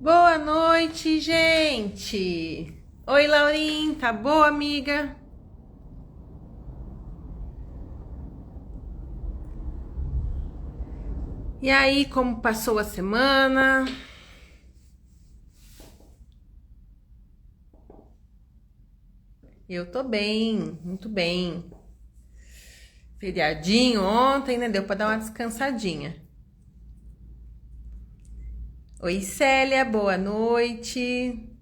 Boa noite, gente! Oi, Laurinha, tá boa, amiga? E aí, como passou a semana? Eu tô bem, muito bem. Feriadinho ontem, né? Deu pra dar uma descansadinha. Oi, Célia, boa noite.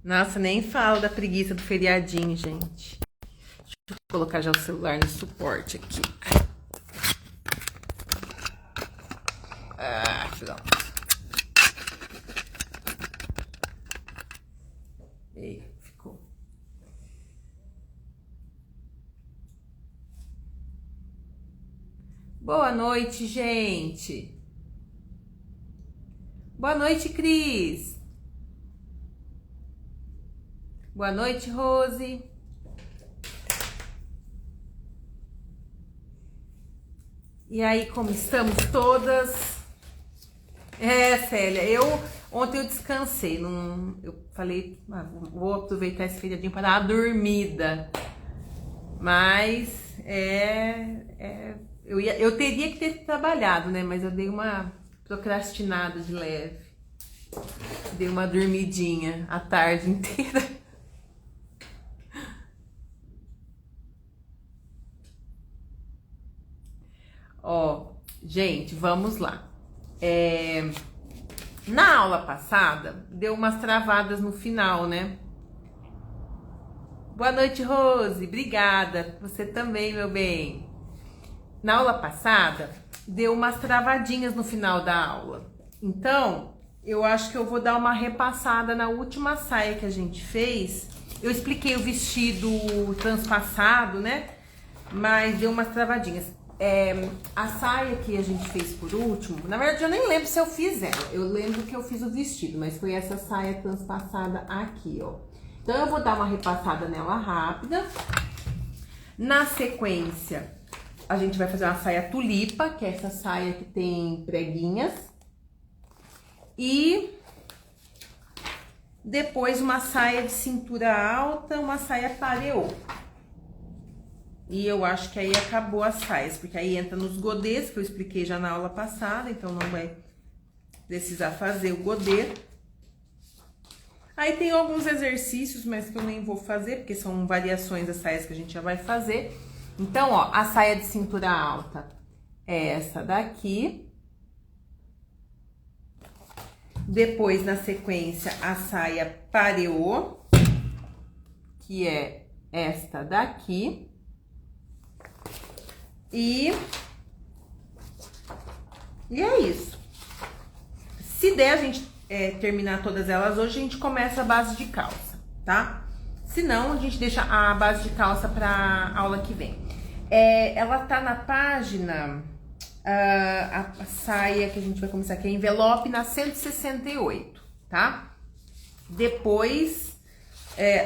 Nossa, nem falo da preguiça do feriadinho, gente. Deixa eu colocar já o celular no suporte aqui. Filho. Ei, ficou. Boa noite, gente. Boa noite, Cris. Boa noite, Rose. E aí, como estamos todas? Célia, ontem eu descansei, eu falei, vou aproveitar esse feriadinho para dar uma dormida. Mas eu teria que ter trabalhado, né? Mas eu dei uma procrastinada de leve. Dei uma dormidinha a tarde inteira. Ó, gente, vamos lá. Na aula passada, deu umas travadas no final, né? Boa noite, Rose. Obrigada. Você também, meu bem. Na aula passada, deu umas travadinhas no final da aula. Então, eu acho que eu vou dar uma repassada na última saia que a gente fez. Eu expliquei o vestido transpassado, né? Mas deu umas travadinhas. A saia que a gente fez por último, na verdade eu nem lembro se eu fiz ela. Eu lembro que eu fiz o vestido, mas foi essa saia transpassada aqui, ó. Então eu vou dar uma repassada nela rápida. Na sequência, a gente vai fazer uma saia tulipa, que é essa saia que tem preguinhas. E depois uma saia de cintura alta, uma saia pareô. E eu acho que aí acabou as saias, porque aí entra nos godês, que eu expliquei já na aula passada, então não vai precisar fazer o godê. Aí tem alguns exercícios, mas que eu nem vou fazer, porque são variações das saias que a gente já vai fazer. Então, ó, a saia de cintura alta é essa daqui. Depois, na sequência, a saia pareô, que é esta daqui. E é isso. Se der a gente terminar todas elas hoje, a gente começa a base de calça, tá? Se não, a gente deixa a base de calça pra aula que vem. Ela tá na página, a saia que a gente vai começar aqui, é envelope na 168, tá? Depois,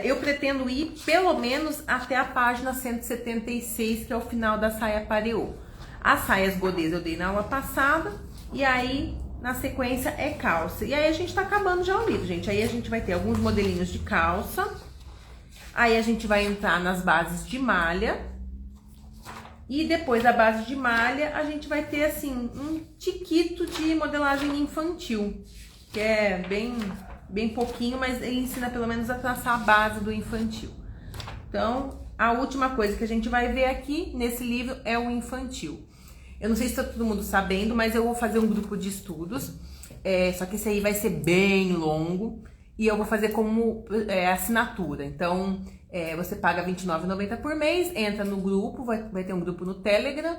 eu pretendo ir pelo menos até a página 176, que é o final da saia pareô. As saias godês eu dei na aula passada, e aí na sequência é calça. E aí a gente tá acabando já o livro, gente. Aí a gente vai ter alguns modelinhos de calça, aí a gente vai entrar nas bases de malha, e depois da base de malha a gente vai ter assim um tiquito de modelagem infantil, que é bem pouquinho, mas ele ensina pelo menos a traçar a base do infantil. Então, a última coisa que a gente vai ver aqui nesse livro é o infantil. Eu não sei se tá todo mundo sabendo, mas eu vou fazer um grupo de estudos, só que esse aí vai ser bem longo, e eu vou fazer como assinatura. Então, você paga R$29,90 por mês, entra no grupo, vai ter um grupo no Telegram,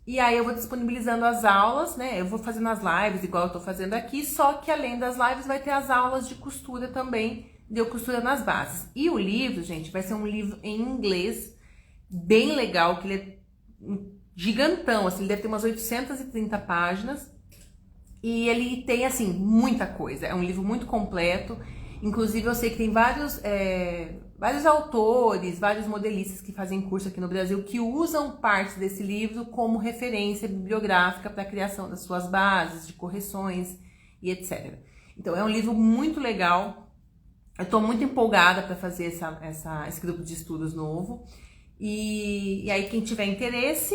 e aí eu vou disponibilizando as aulas, né? Eu vou fazendo as lives igual eu tô fazendo aqui, só que além das lives vai ter as aulas de costura também, de eu costura nas bases. E o livro, gente, vai ser um livro em inglês, bem legal, que ele é gigantão, assim, ele deve ter umas 830 páginas, e ele tem, assim, muita coisa. É um livro muito completo, inclusive eu sei que tem vários autores, vários modelistas que fazem curso aqui no Brasil que usam partes desse livro como referência bibliográfica para a criação das suas bases de correções e etc. Então é um livro muito legal. Eu estou muito empolgada para fazer esse grupo de estudos novo. E aí quem tiver interesse,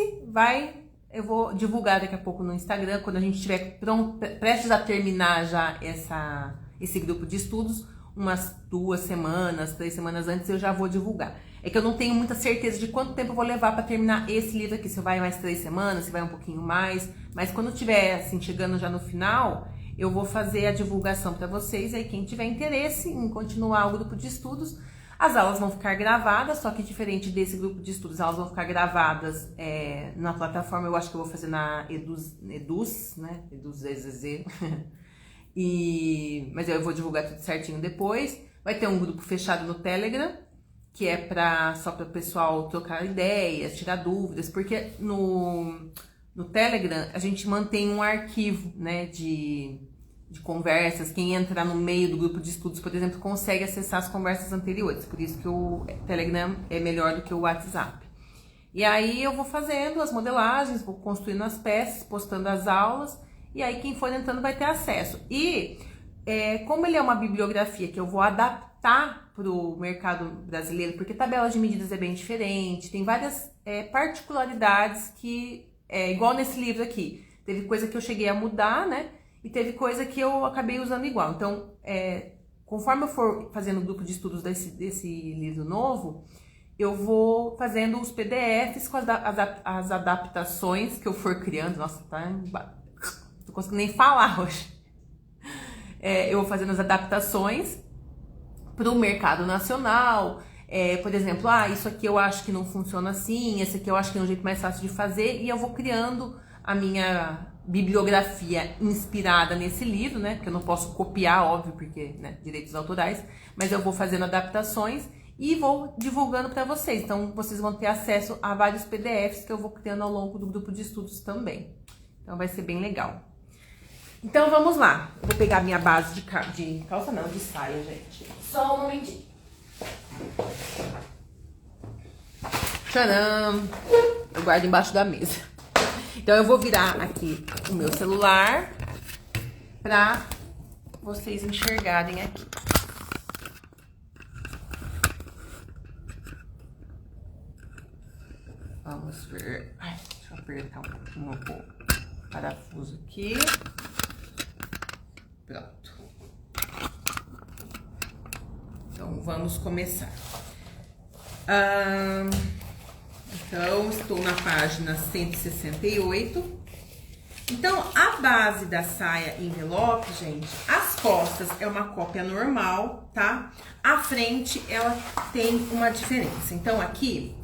eu vou divulgar daqui a pouco no Instagram, quando a gente estiver prestes a terminar já esse grupo de estudos, umas 2 semanas, 3 semanas antes eu já vou divulgar. É que eu não tenho muita certeza de quanto tempo eu vou levar para terminar esse livro aqui, se vai mais 3 semanas, se vai um pouquinho mais, mas quando tiver assim, chegando já no final, eu vou fazer a divulgação para vocês, aí quem tiver interesse em continuar o grupo de estudos, as aulas vão ficar gravadas, só que diferente desse grupo de estudos, elas vão ficar gravadas na plataforma, eu acho que eu vou fazer na Eduz, né? EduZZZ. Mas eu vou divulgar tudo certinho depois. Vai ter um grupo fechado no Telegram, que é só para o pessoal trocar ideias, tirar dúvidas, porque no Telegram a gente mantém um arquivo, né, de conversas. Quem entrar no meio do grupo de estudos, por exemplo, consegue acessar as conversas anteriores. Por isso que o Telegram é melhor do que o WhatsApp. E aí eu vou fazendo as modelagens, vou construindo as peças, postando as aulas. E aí quem for entrando vai ter acesso. E como ele é uma bibliografia que eu vou adaptar para o mercado brasileiro, porque tabela de medidas é bem diferente, tem várias particularidades que, igual nesse livro aqui, teve coisa que eu cheguei a mudar, né? E teve coisa que eu acabei usando igual. Então, conforme eu for fazendo o grupo de estudos desse livro novo, eu vou fazendo os PDFs com as adaptações que eu for criando. Nossa, não consigo nem falar hoje. Eu vou fazendo as adaptações para o mercado nacional. Por exemplo, isso aqui eu acho que não funciona assim, esse aqui eu acho que é um jeito mais fácil de fazer, e eu vou criando a minha bibliografia inspirada nesse livro, né? Que eu não posso copiar, óbvio, porque, né, direitos autorais, mas eu vou fazendo adaptações e vou divulgando para vocês. Então, vocês vão ter acesso a vários PDFs que eu vou criando ao longo do grupo de estudos também. Então, vai ser bem legal. Então, vamos lá. Eu vou pegar minha base de calça, não, de saia, gente. Só um momentinho. Tcharam! Eu guardo embaixo da mesa. Então, eu vou virar aqui o meu celular para vocês enxergarem aqui. Vamos ver. Deixa eu apertar um pouquinho o parafuso aqui. Pronto. Então, vamos começar. Então, estou na página 168. Então, a base da saia envelope, gente, as costas é uma cópia normal, tá? A frente, ela tem uma diferença. Então, aqui,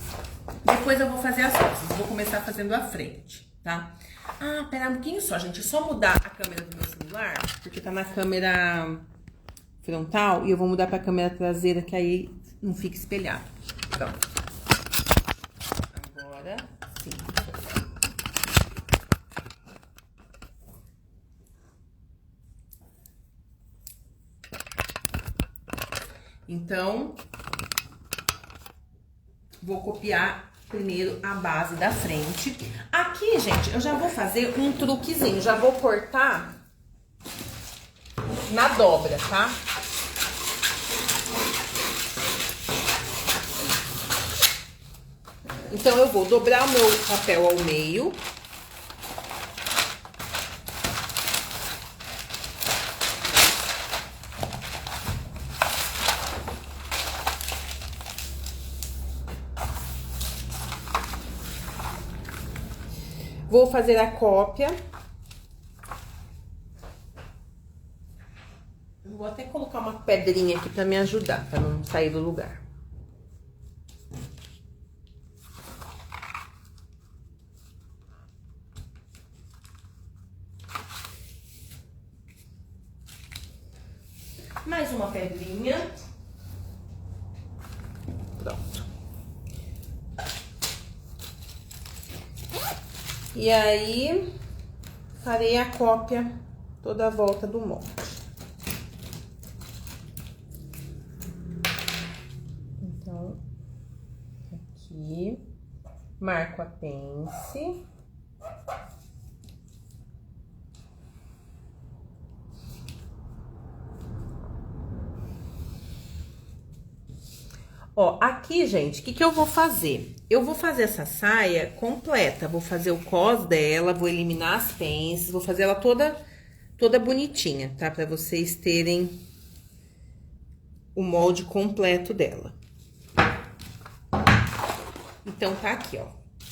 depois eu vou fazer as costas. Vou começar fazendo a frente, tá? Pera um pouquinho só, gente. É só mudar a câmera do meu celular, porque tá na câmera frontal, e eu vou mudar pra câmera traseira, que aí não fica espelhado. Pronto. Agora, sim. Então, vou copiar primeiro a base da frente. Aqui, gente, eu já vou fazer um truquezinho. Já vou cortar na dobra, tá? Então, eu vou dobrar o meu papel ao meio. Vou fazer a cópia. Vou até colocar uma pedrinha aqui pra me ajudar, pra não sair do lugar. Mais uma pedrinha. Pronto. E aí, farei a cópia toda a volta do molde. aqui, marco a pence. Ó, aqui, gente, o que que eu vou fazer? Eu vou fazer essa saia completa, vou fazer o cos dela, vou eliminar as pences, vou fazer ela toda bonitinha, tá? Pra vocês terem o molde completo dela. Então, tá aqui, ó,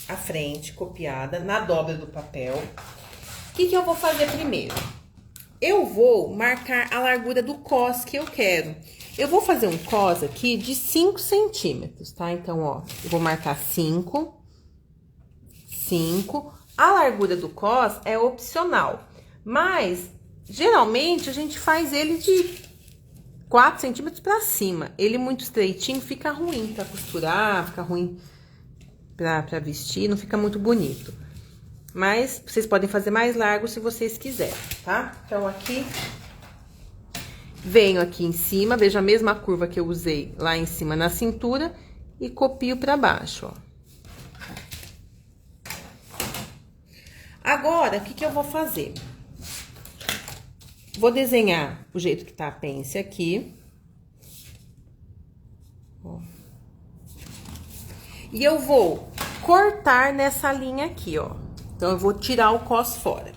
a frente copiada na dobra do papel. O que que eu vou fazer primeiro? Eu vou marcar a largura do cos que eu quero. Eu vou fazer um cos aqui de 5 centímetros, tá? Então, ó, eu vou marcar 5. A largura do cos é opcional, mas geralmente a gente faz ele de 4 centímetros pra cima. Ele muito estreitinho fica ruim pra costurar, fica ruim pra vestir, não fica muito bonito. Mas vocês podem fazer mais largo se vocês quiserem, tá? Então, aqui, venho aqui em cima, vejo a mesma curva que eu usei lá em cima na cintura e copio pra baixo, ó. Agora, o que que eu vou fazer? Vou desenhar o jeito que tá a pence aqui. Ó. E eu vou cortar nessa linha aqui, ó. Então, eu vou tirar o cos fora.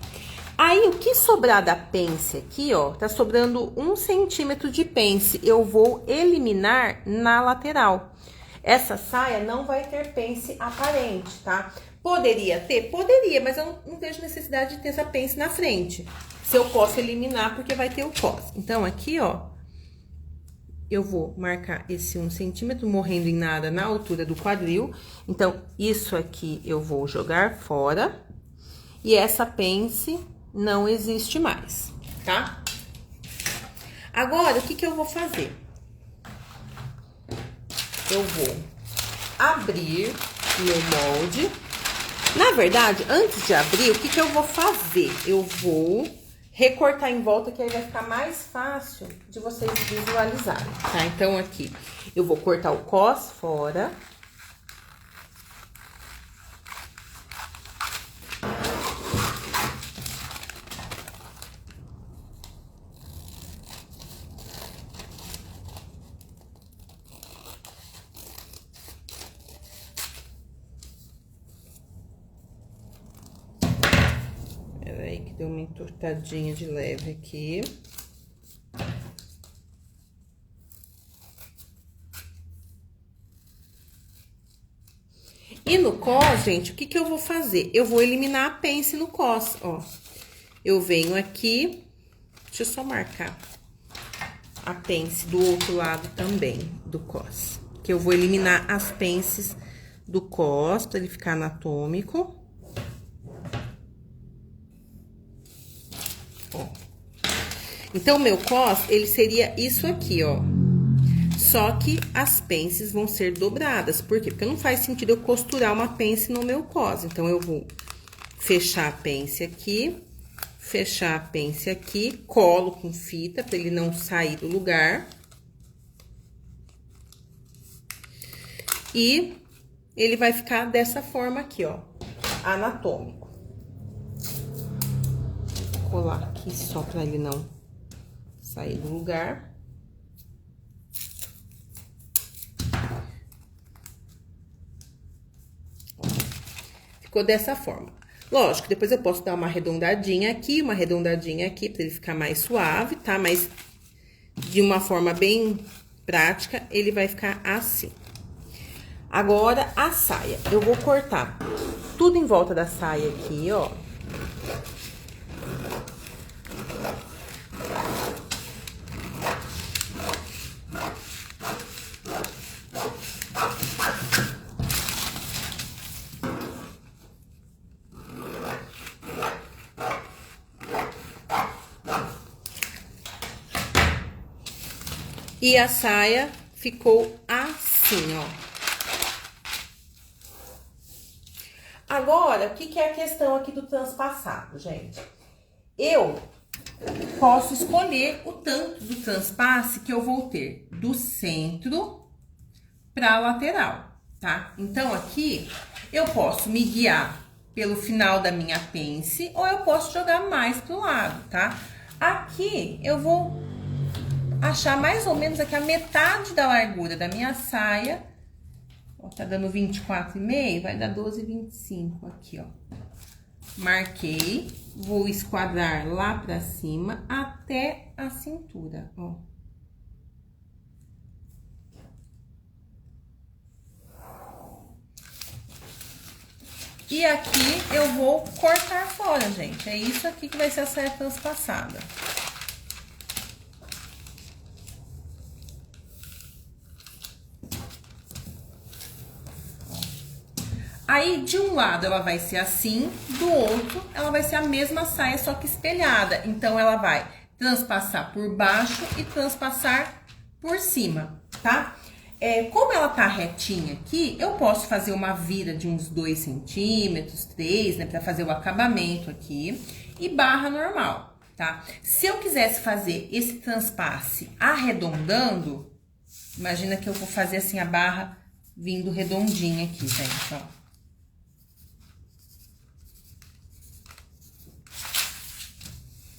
Aí, o que sobrar da pence aqui, ó, tá sobrando 1 centímetro de pence. Eu vou eliminar na lateral. Essa saia não vai ter pence aparente, tá? Poderia ter? Poderia, mas eu não vejo necessidade de ter essa pence na frente. Se eu posso eliminar, porque vai ter o cos. Então, aqui, ó, eu vou marcar esse 1 centímetro, morrendo em nada na altura do quadril. Então, isso aqui eu vou jogar fora. E essa pence não existe mais, tá? Agora, o que que eu vou fazer? Eu vou abrir meu molde. Na verdade, antes de abrir, o que que eu vou fazer? Eu vou recortar em volta, que aí vai ficar mais fácil de vocês visualizarem, tá? Então, aqui, eu vou cortar o cos fora. Peraí, que deu uma entortadinha de leve aqui. E no cos, gente, o que que eu vou fazer? Eu vou eliminar a pence no cos, ó. Eu venho aqui, deixa eu só marcar a pence do outro lado também, do cos. Que eu vou eliminar as pences do cos, pra ele ficar anatômico. Ó. Então, o meu cos, ele seria isso aqui, ó. Só que as pences vão ser dobradas. Por quê? Porque não faz sentido eu costurar uma pence no meu cos. Então, eu vou fechar a pence aqui, fechar a pence aqui, colo com fita pra ele não sair do lugar. E ele vai ficar dessa forma aqui, ó, anatômico. Vou colar aqui só pra ele não sair do lugar. Ficou dessa forma. Lógico, depois eu posso dar uma arredondadinha aqui pra ele ficar mais suave, tá? Mas de uma forma bem prática, ele vai ficar assim. Agora, a saia. Eu vou cortar tudo em volta da saia aqui, ó. E a saia ficou assim, ó. Agora, o que que é a questão aqui do transpassado, gente? Eu posso escolher o tanto do transpasse que eu vou ter do centro pra lateral, tá? Então, aqui, eu posso me guiar pelo final da minha pence, ou eu posso jogar mais pro lado, tá? Aqui, eu vou achar mais ou menos aqui a metade da largura da minha saia. Ó, tá dando 24,5, vai dar 12,25 aqui, ó. Marquei, vou esquadrar lá pra cima até a cintura, ó. E aqui eu vou cortar fora, gente. É isso aqui que vai ser a saia transpassada. Aí, de um lado, ela vai ser assim, do outro, ela vai ser a mesma saia, só que espelhada. Então, ela vai transpassar por baixo e transpassar por cima, tá? Como ela tá retinha aqui, eu posso fazer uma vira de uns 2 centímetros, 3, né? Pra fazer o acabamento aqui. E barra normal, tá? Se eu quisesse fazer esse transpasse arredondando, imagina que eu vou fazer assim a barra vindo redondinha aqui, gente, ó.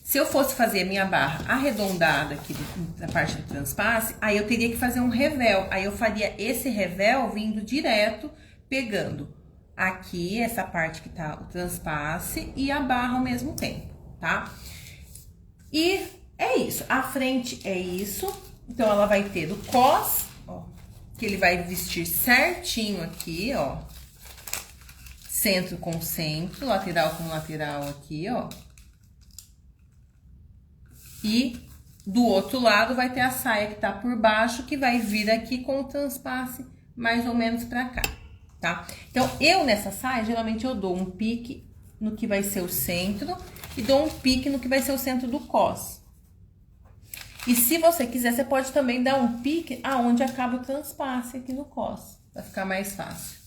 Se eu fosse fazer a minha barra arredondada aqui na parte do transpasse, aí eu teria que fazer um revel. Aí eu faria esse revel vindo direto, pegando aqui essa parte que tá o transpasse e a barra ao mesmo tempo, tá? E é isso. A frente é isso. Então, ela vai ter o cos, ó, que ele vai vestir certinho aqui, ó. Centro com centro, lateral com lateral aqui, ó. E do outro lado vai ter a saia que tá por baixo, que vai vir aqui com o transpasse mais ou menos pra cá, tá? Então, eu nessa saia, geralmente eu dou um pique no que vai ser o centro e dou um pique no que vai ser o centro do cos. E se você quiser, você pode também dar um pique aonde acaba o transpasse aqui no cos, pra ficar mais fácil.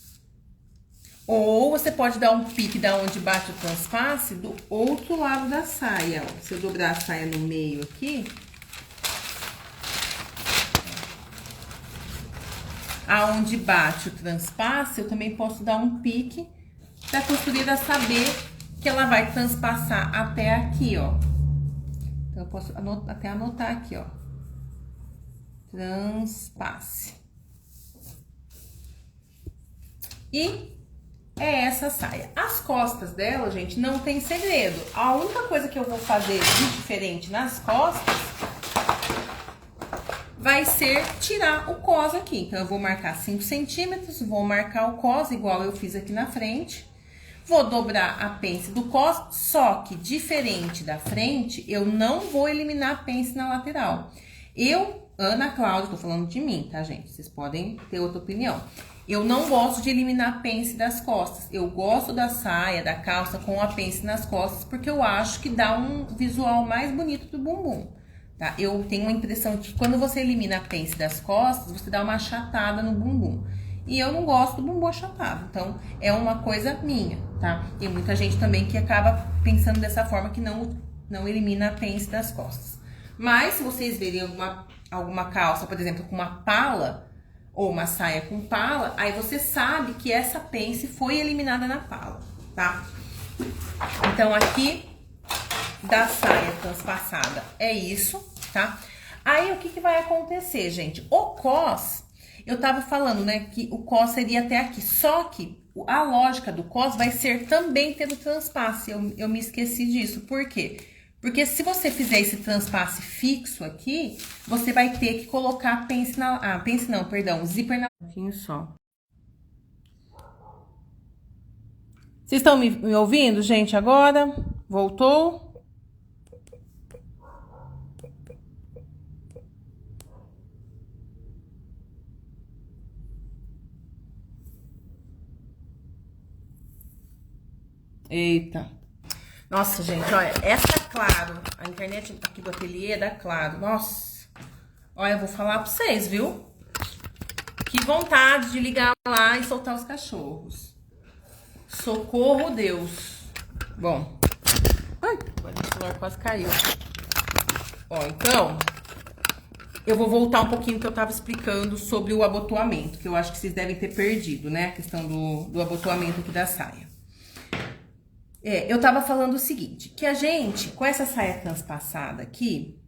Ou você pode dar um pique da onde bate o transpasse do outro lado da saia, ó. Se eu dobrar a saia no meio aqui, aonde bate o transpasse, eu também posso dar um pique pra costureira saber que ela vai transpassar até aqui, ó. Então, eu posso até anotar aqui, ó. Transpasse. E é essa saia. As costas dela, gente, não tem segredo. A única coisa que eu vou fazer de diferente nas costas vai ser tirar o cos aqui. Então, eu vou marcar 5 centímetros, vou marcar o cos igual eu fiz aqui na frente. Vou dobrar a pence do cos, só que diferente da frente, eu não vou eliminar a pence na lateral. Eu, Ana Cláudia, tô falando de mim, tá, gente? Vocês podem ter outra opinião. Eu não gosto de eliminar a pence das costas. Eu gosto da saia, da calça com a pence nas costas, porque eu acho que dá um visual mais bonito do bumbum, tá? Eu tenho a impressão que quando você elimina a pence das costas, você dá uma achatada no bumbum. E eu não gosto do bumbum achatado, então é uma coisa minha, tá? Tem muita gente também que acaba pensando dessa forma, que não elimina a pence das costas. Mas se vocês verem alguma calça, por exemplo, com uma pala, ou uma saia com pala, aí você sabe que essa pence foi eliminada na pala, tá? Então, aqui da saia transpassada é isso, tá? Aí, o que vai acontecer, gente? O cos, eu tava falando, né, que o cos seria até aqui, só que a lógica do cos vai ser também ter o transpasse, eu me esqueci disso, por quê? Porque se você fizer esse transpasse fixo aqui, você vai ter que colocar a pence na... pence não, perdão, zíper na... Um pouquinho só. Vocês estão me ouvindo, gente, agora? Voltou? Eita. Nossa, gente, olha, essa Claro, a internet aqui do ateliê é da Claro. Nossa, olha, eu vou falar pra vocês, viu? Que vontade de ligar lá e soltar os cachorros. Socorro, Deus. Bom. Ai, agora o celular quase caiu. Ó, então, eu vou voltar um pouquinho que eu tava explicando sobre o abotoamento, que eu acho que vocês devem ter perdido, né? A questão do abotoamento aqui da saia. Eu tava falando o seguinte, que a gente, com essa saia transpassada aqui,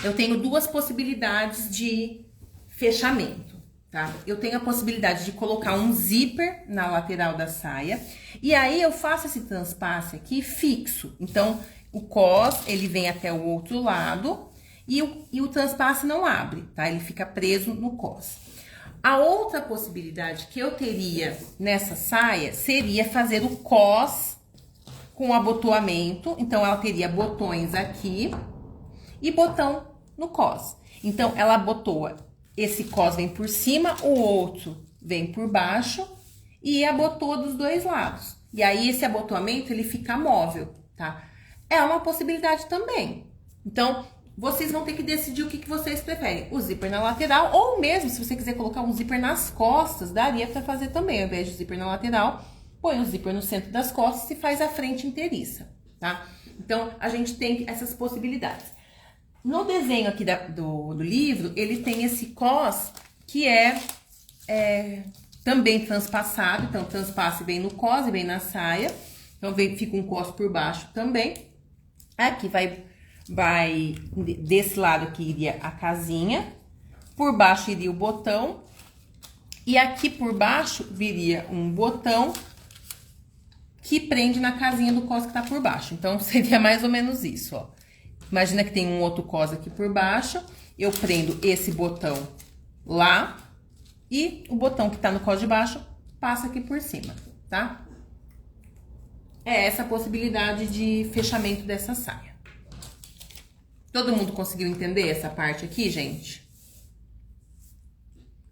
eu tenho duas possibilidades de fechamento, tá? Eu tenho a possibilidade de colocar um zíper na lateral da saia, e aí eu faço esse transpasse aqui fixo. Então, o cos, ele vem até o outro lado, e o transpasse não abre, tá? Ele fica preso no cos. A outra possibilidade que eu teria nessa saia seria fazer o cos com abotoamento. Então, ela teria botões aqui e botão no cos. Então, ela abotoa, esse cos vem por cima, o outro vem por baixo e abotoa dos dois lados. E aí, esse abotoamento, ele fica móvel, tá? É uma possibilidade também. Então, vocês vão ter que decidir o que vocês preferem. O zíper na lateral, ou mesmo, se você quiser colocar um zíper nas costas, daria pra fazer também. Ao invés de zíper na lateral, põe o zíper no centro das costas e faz a frente inteiriça, tá? Então, a gente tem essas possibilidades. No desenho aqui do livro, ele tem esse cos que é também transpassado. Então, o transpasse vem no cos e vem na saia. Então, fica um cos por baixo também. Aqui vai desse lado aqui iria a casinha, por baixo iria o botão, e aqui por baixo viria um botão que prende na casinha do cos que tá por baixo. Então, seria mais ou menos isso, ó. Imagina que tem um outro cos aqui por baixo, eu prendo esse botão lá, e o botão que tá no cos de baixo passa aqui por cima, tá? É essa a possibilidade de fechamento dessa saia. Todo mundo conseguiu entender essa parte aqui, gente?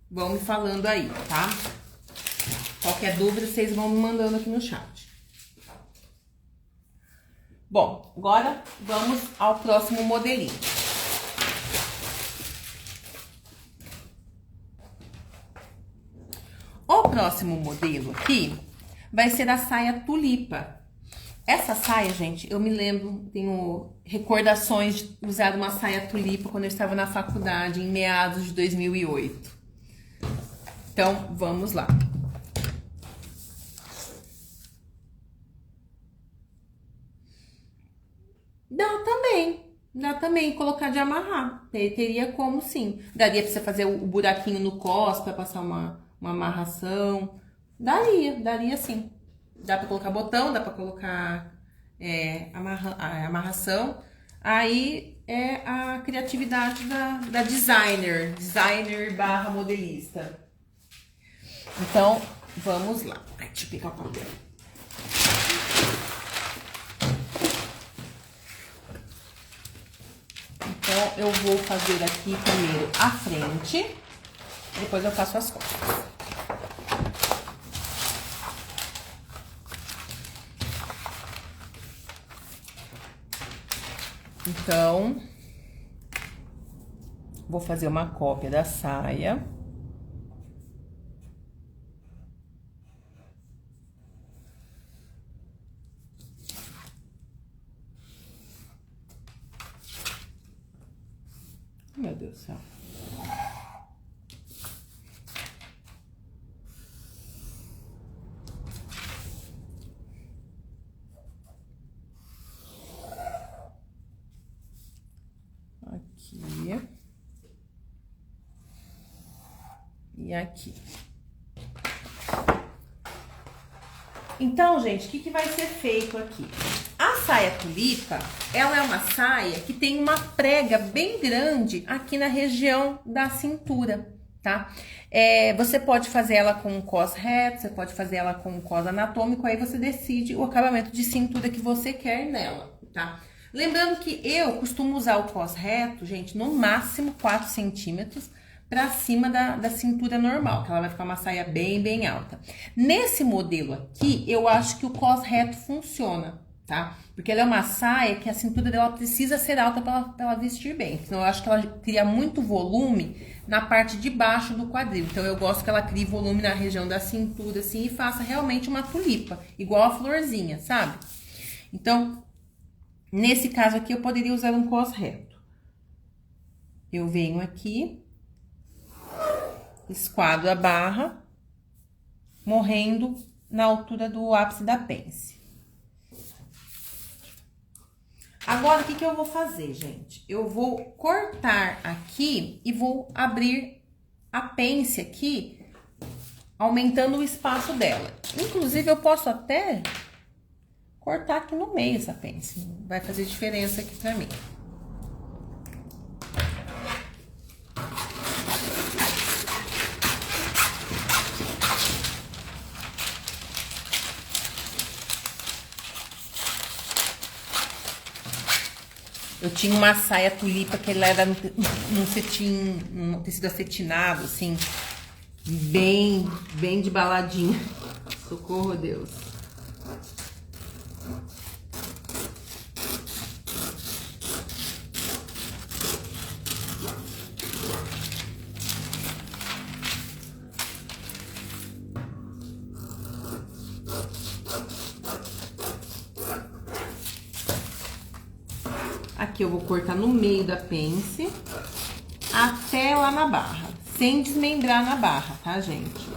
Vão me falando aí, tá? Qualquer dúvida, vocês vão me mandando aqui no chat. Bom, agora vamos ao próximo modelinho. O próximo modelo aqui vai ser a saia tulipa. Essa saia, gente, eu me lembro, tenho recordações de usar uma saia tulipa quando eu estava na faculdade, em meados de 2008. Então, vamos lá. Dá também colocar de amarrar, teria como sim. Daria pra você fazer o buraquinho no cos pra passar uma amarração, daria sim. Dá pra colocar botão, dá pra colocar amarração. Aí é a criatividade da designer barra modelista. Então, vamos lá. Ai, deixa eu pegar o papel. Então, eu vou fazer aqui primeiro a frente, depois eu faço as costas. Então, vou fazer uma cópia da saia. Meu Deus do céu. Aqui. E aqui. Então, gente, o que vai ser feito aqui? A saia tulipa, ela é uma saia que tem uma prega bem grande aqui na região da cintura, tá? Você pode fazer ela com um cos reto, você pode fazer ela com um cos anatômico, aí você decide o acabamento de cintura que você quer nela, tá? Lembrando que eu costumo usar o cos reto, gente, no máximo 4 centímetros pra cima da cintura normal, que ela vai ficar uma saia bem alta. Nesse modelo aqui, eu acho que o cos reto funciona, tá? Porque ela é uma saia que a cintura dela precisa ser alta pra ela vestir bem. Então, eu acho que ela cria muito volume na parte de baixo do quadril. Então, eu gosto que ela crie volume na região da cintura, assim, e faça realmente uma tulipa, igual a florzinha, sabe? Então, nesse caso aqui, eu poderia usar um cos reto. eu venho aqui, esquadro a barra, morrendo na altura do ápice da pence. Agora, o que que eu vou fazer, gente? Eu vou cortar aqui e vou abrir a pence aqui, aumentando o espaço dela. Inclusive, eu posso até cortar aqui no meio essa pence. Vai fazer diferença aqui pra mim. Eu tinha uma saia tulipa que ela era num cetim, num tecido acetinado, assim, bem de baladinha. Socorro, Deus. Aqui eu vou cortar no meio da pence até lá na barra, sem desmembrar na barra, tá, gente?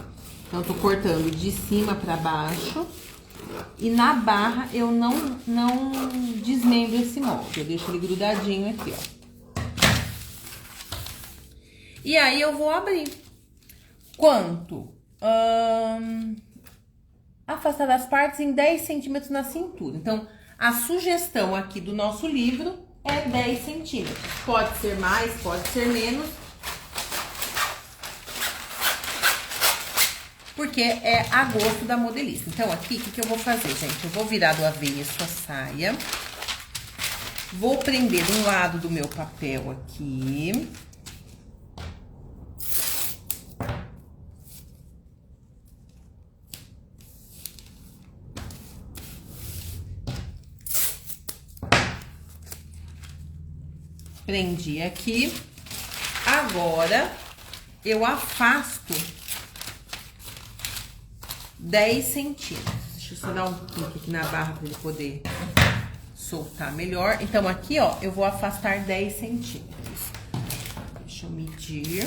Então, eu tô cortando de cima pra baixo e na barra eu não desmembro esse molde, eu deixo ele grudadinho aqui, ó. E aí, eu vou abrir. Quanto? Afastar as partes em 10 centímetros na cintura. Então, a sugestão aqui do nosso livro é 10 centímetros. Pode ser mais, pode ser menos. Porque é a gosto da modelista. Então, aqui, o que eu vou fazer, gente? Eu vou virar do avesso a saia. Vou prender um lado do meu papel aqui. Prendi aqui. Agora, eu afasto 10 centímetros. Deixa eu só dar um clique aqui na barra para ele poder soltar melhor. Então, aqui, ó, eu vou afastar 10 centímetros. Deixa eu medir.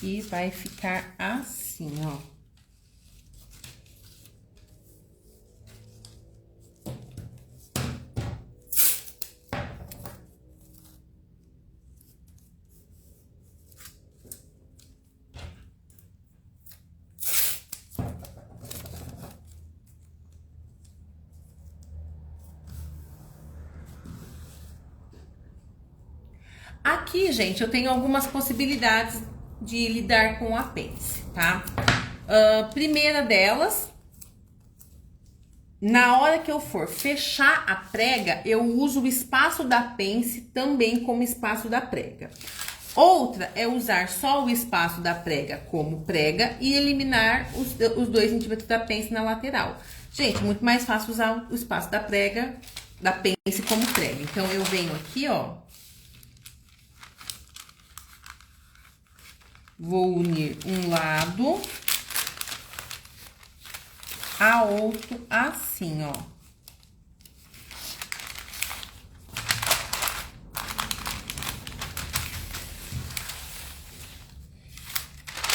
E vai ficar assim, ó. Aqui, gente, eu tenho algumas possibilidades de lidar com a pence, tá? Primeira delas, na hora que eu for fechar a prega, eu uso o espaço da pence também como espaço da prega. Outra é usar só o espaço da prega como prega e eliminar os 2 centímetros da pence na lateral. Gente, muito mais fácil usar o espaço da prega, da pence como prega. Então, eu venho aqui, ó. Vou unir um lado a outro assim, ó.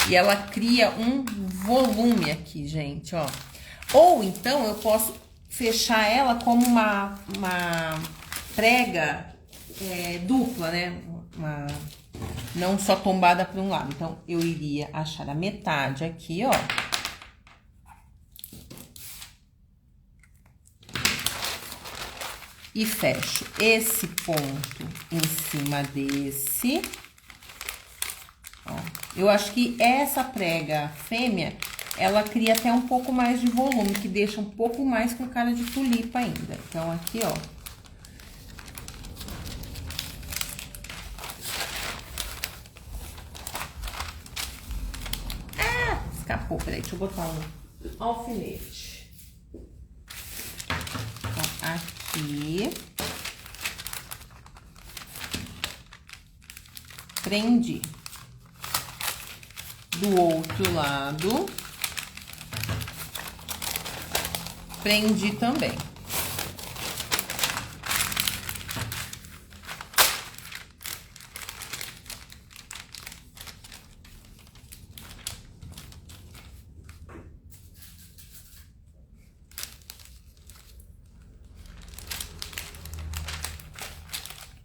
E ela cria um volume aqui, gente, ó. Ou então, eu posso fechar ela como uma prega dupla, né? Não só tombada para um lado. Então, eu iria achar a metade aqui, ó. E fecho esse ponto em cima desse. Ó. Eu acho que essa prega fêmea, ela cria até um pouco mais de volume, que deixa um pouco mais com cara de tulipa ainda. Então, aqui, ó. Escapou, peraí, deixa eu botar um alfinete. Então, aqui. Prendi. do outro lado. Prendi também.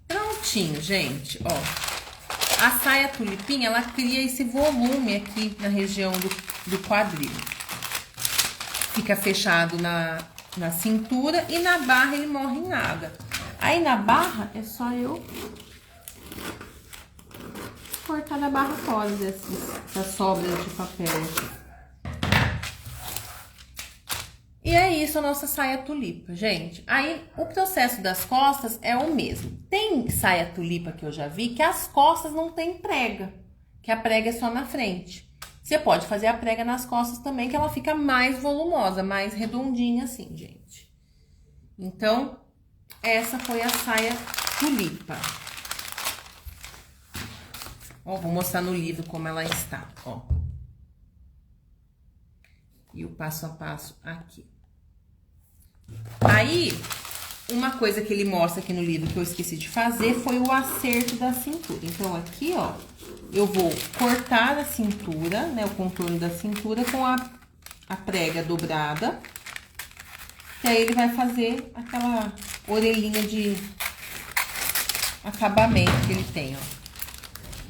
Prontinho, gente, ó. A saia tulipinha, ela cria esse volume aqui na região do quadril. Fica fechado na cintura e na barra ele morre em nada. Aí na barra é só eu cortar a barra fora dessas sobras de papel aqui. E é isso a nossa saia tulipa, gente. Aí, o processo das costas é o mesmo. Tem saia tulipa que eu já vi que as costas não tem prega, que a prega é só na frente. Você pode fazer a prega nas costas também, que ela fica mais volumosa, mais redondinha assim, gente. Então, essa foi a saia tulipa. Ó, vou mostrar no livro como ela está, ó. E o passo a passo aqui. Aí, uma coisa que ele mostra aqui no livro que eu esqueci de fazer foi o acerto da cintura. Então, aqui, ó, eu vou cortar a cintura, né, o contorno da cintura com a prega dobrada. E aí, ele vai fazer aquela orelhinha de acabamento que ele tem, ó.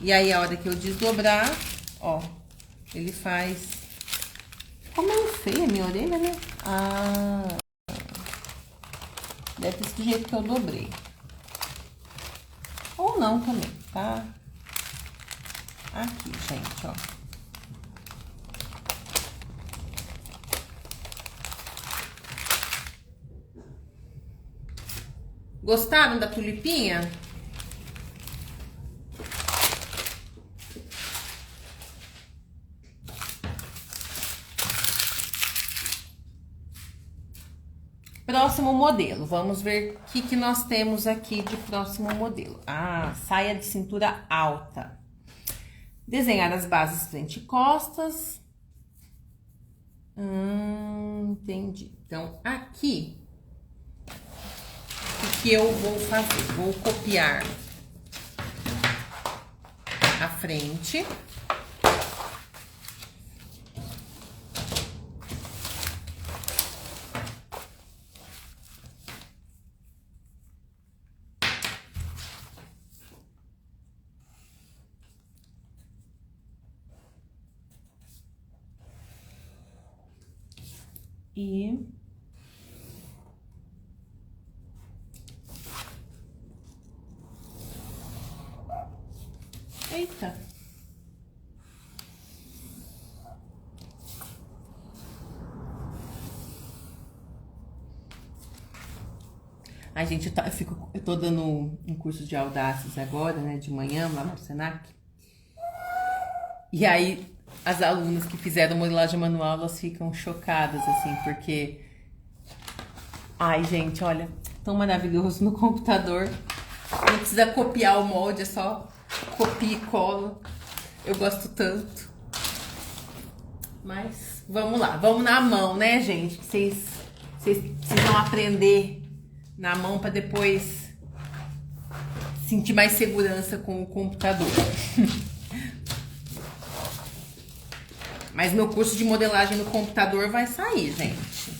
E aí, a hora que eu desdobrar, ó, ele faz... Ficou meio feia a minha orelha, né? Ah... Deve ser do jeito que eu dobrei. Ou não também, tá? Aqui, gente, ó. Gostaram da tulipinha? Próximo modelo, vamos ver o que nós temos aqui de próximo modelo. Ah, saia de cintura alta. Desenhar as bases frente e costas. Entendi. Então, aqui, o que eu vou fazer? Vou copiar a frente. E eita. Ai, gente, eu tô dando um curso de audácias agora, né, de manhã, lá no Senac. E aí, as alunas que fizeram modelagem manual, elas ficam chocadas, assim, porque... Ai, gente, olha, tão maravilhoso no computador. Não precisa copiar o molde, é só copia e cola. Eu gosto tanto. Mas, vamos lá, vamos na mão, né, gente? Vocês precisam aprender na mão para depois sentir mais segurança com o computador. Mas meu curso de modelagem no computador vai sair, gente.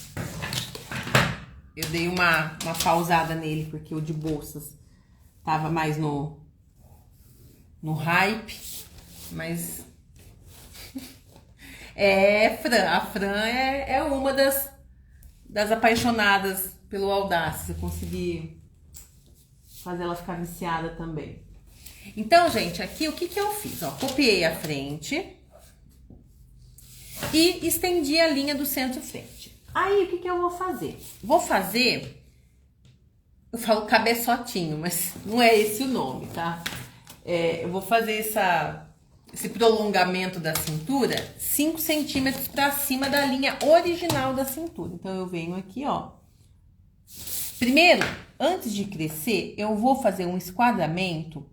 Eu dei uma pausada nele, porque o de bolsas tava mais no hype. Mas... a Fran é uma das apaixonadas pelo Audaces. Eu consegui fazer ela ficar viciada também. Então, gente, aqui o que eu fiz? Ó, copiei a frente e estendi a linha do centro-frente. Aí, o que eu vou fazer? Vou fazer... Eu falo cabeçotinho, mas não é esse o nome, tá? Eu vou fazer esse prolongamento da cintura 5 centímetros pra cima da linha original da cintura. Então, eu venho aqui, ó. Primeiro, antes de crescer, eu vou fazer um esquadramento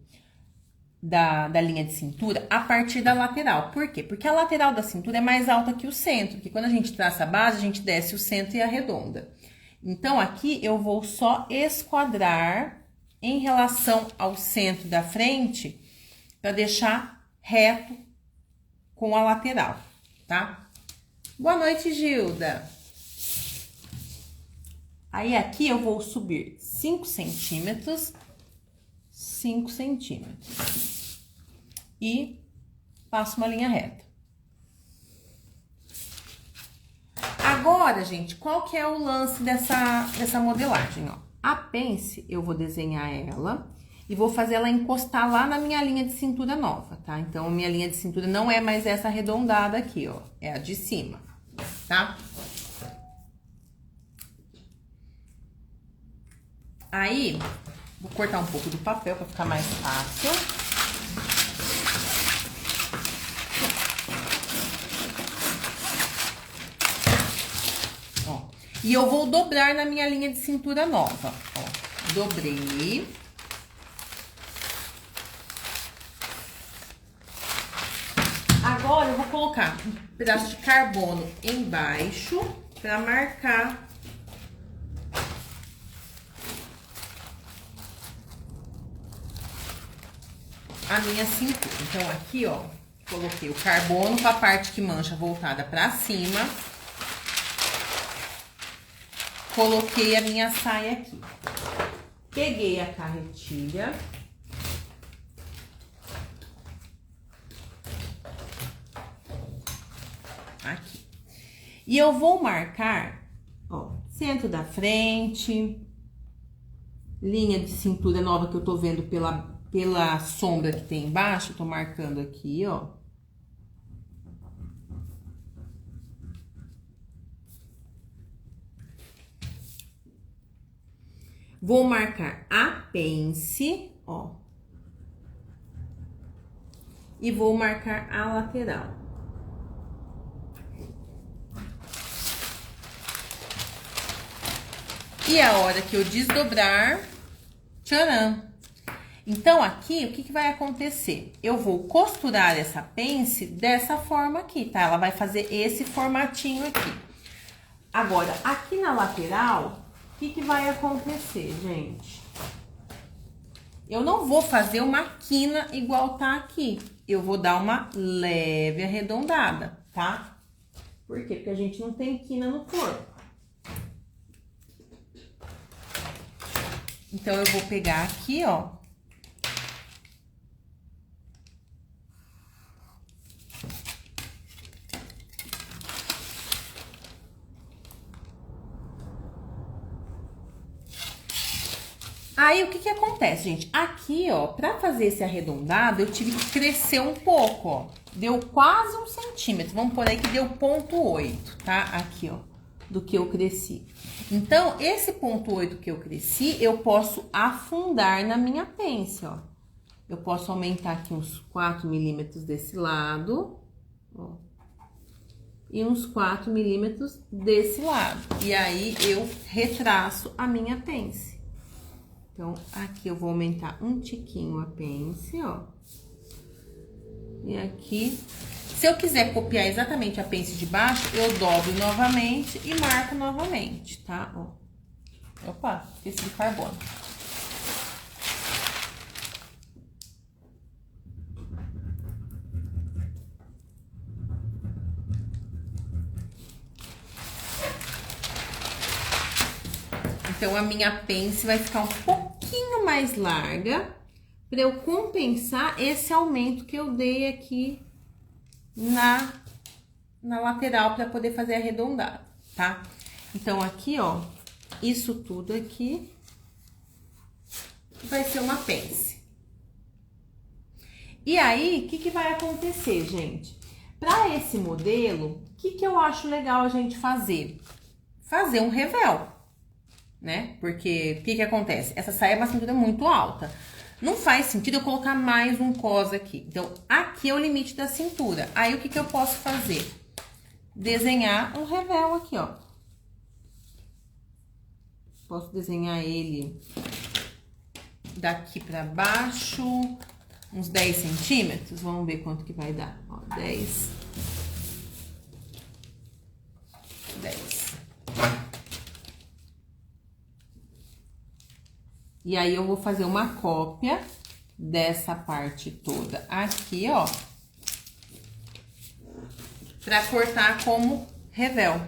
da linha de cintura a partir da lateral. Por quê? Porque a lateral da cintura é mais alta que o centro, porque quando a gente traça a base, a gente desce o centro e arredonda. Então, aqui eu vou só esquadrar em relação ao centro da frente, para deixar reto com a lateral, tá? Boa noite, Gilda! Aí, aqui eu vou subir 5 centímetros, 5 centímetros. E passo uma linha reta. Agora, gente, qual que é o lance dessa modelagem, ó? A pence, eu vou desenhar ela e vou fazer ela encostar lá na minha linha de cintura nova, tá? Então, a minha linha de cintura não é mais essa arredondada aqui, ó. É a de cima, tá? Aí, vou cortar um pouco do papel pra ficar mais fácil. Ó, e eu vou dobrar na minha linha de cintura nova, ó. Dobrei. Agora, eu vou colocar um pedaço de carbono embaixo pra marcar a minha cintura. Então, aqui, ó, coloquei o carbono com a parte que mancha voltada pra cima. Coloquei a minha saia aqui. Peguei a carretilha. Aqui. E eu vou marcar, ó, centro da frente, linha de cintura nova que eu tô vendo pela sombra que tem embaixo, eu tô marcando aqui, ó. Vou marcar a pence, ó. E vou marcar a lateral. E a hora que eu desdobrar, tcharam! Então, aqui, o que vai acontecer? Eu vou costurar essa pence dessa forma aqui, tá? Ela vai fazer esse formatinho aqui. Agora, aqui na lateral, o que vai acontecer, gente? Eu não vou fazer uma quina igual tá aqui. Eu vou dar uma leve arredondada, tá? Por quê? Porque a gente não tem quina no corpo. Então, eu vou pegar aqui, ó. Aí, o que acontece, gente? Aqui, ó, pra fazer esse arredondado, eu tive que crescer um pouco, ó. Deu quase 1 centímetro. Vamos por aí que deu 0,8, tá? Aqui, ó, do que eu cresci. Então, esse 0,8 que eu cresci, eu posso afundar na minha pence, ó. Eu posso aumentar aqui uns 4 milímetros desse lado, ó. E uns 4 milímetros desse lado. E aí, eu retraço a minha pence. Então, aqui eu vou aumentar um tiquinho a pence, ó. E aqui, se eu quiser copiar exatamente a pence de baixo, eu dobro novamente e marco novamente, tá? Ó. Opa, esqueci de carbono. Então, a minha pence vai ficar um pouquinho mais larga para eu compensar esse aumento que eu dei aqui na lateral para poder fazer arredondado, tá? Então, aqui, ó, isso tudo aqui vai ser uma pence. E aí, o que vai acontecer, gente? Para esse modelo, o que eu acho legal a gente fazer? Fazer um revel, né? Porque, o que acontece? Essa saia é uma cintura muito alta. Não faz sentido eu colocar mais um cos aqui. Então, aqui é o limite da cintura. Aí, o que eu posso fazer? Desenhar um revel aqui, ó. Posso desenhar ele daqui pra baixo, uns 10 centímetros. Vamos ver quanto que vai dar. Ó, 10. E aí, eu vou fazer uma cópia dessa parte toda aqui, ó. Pra cortar como revel.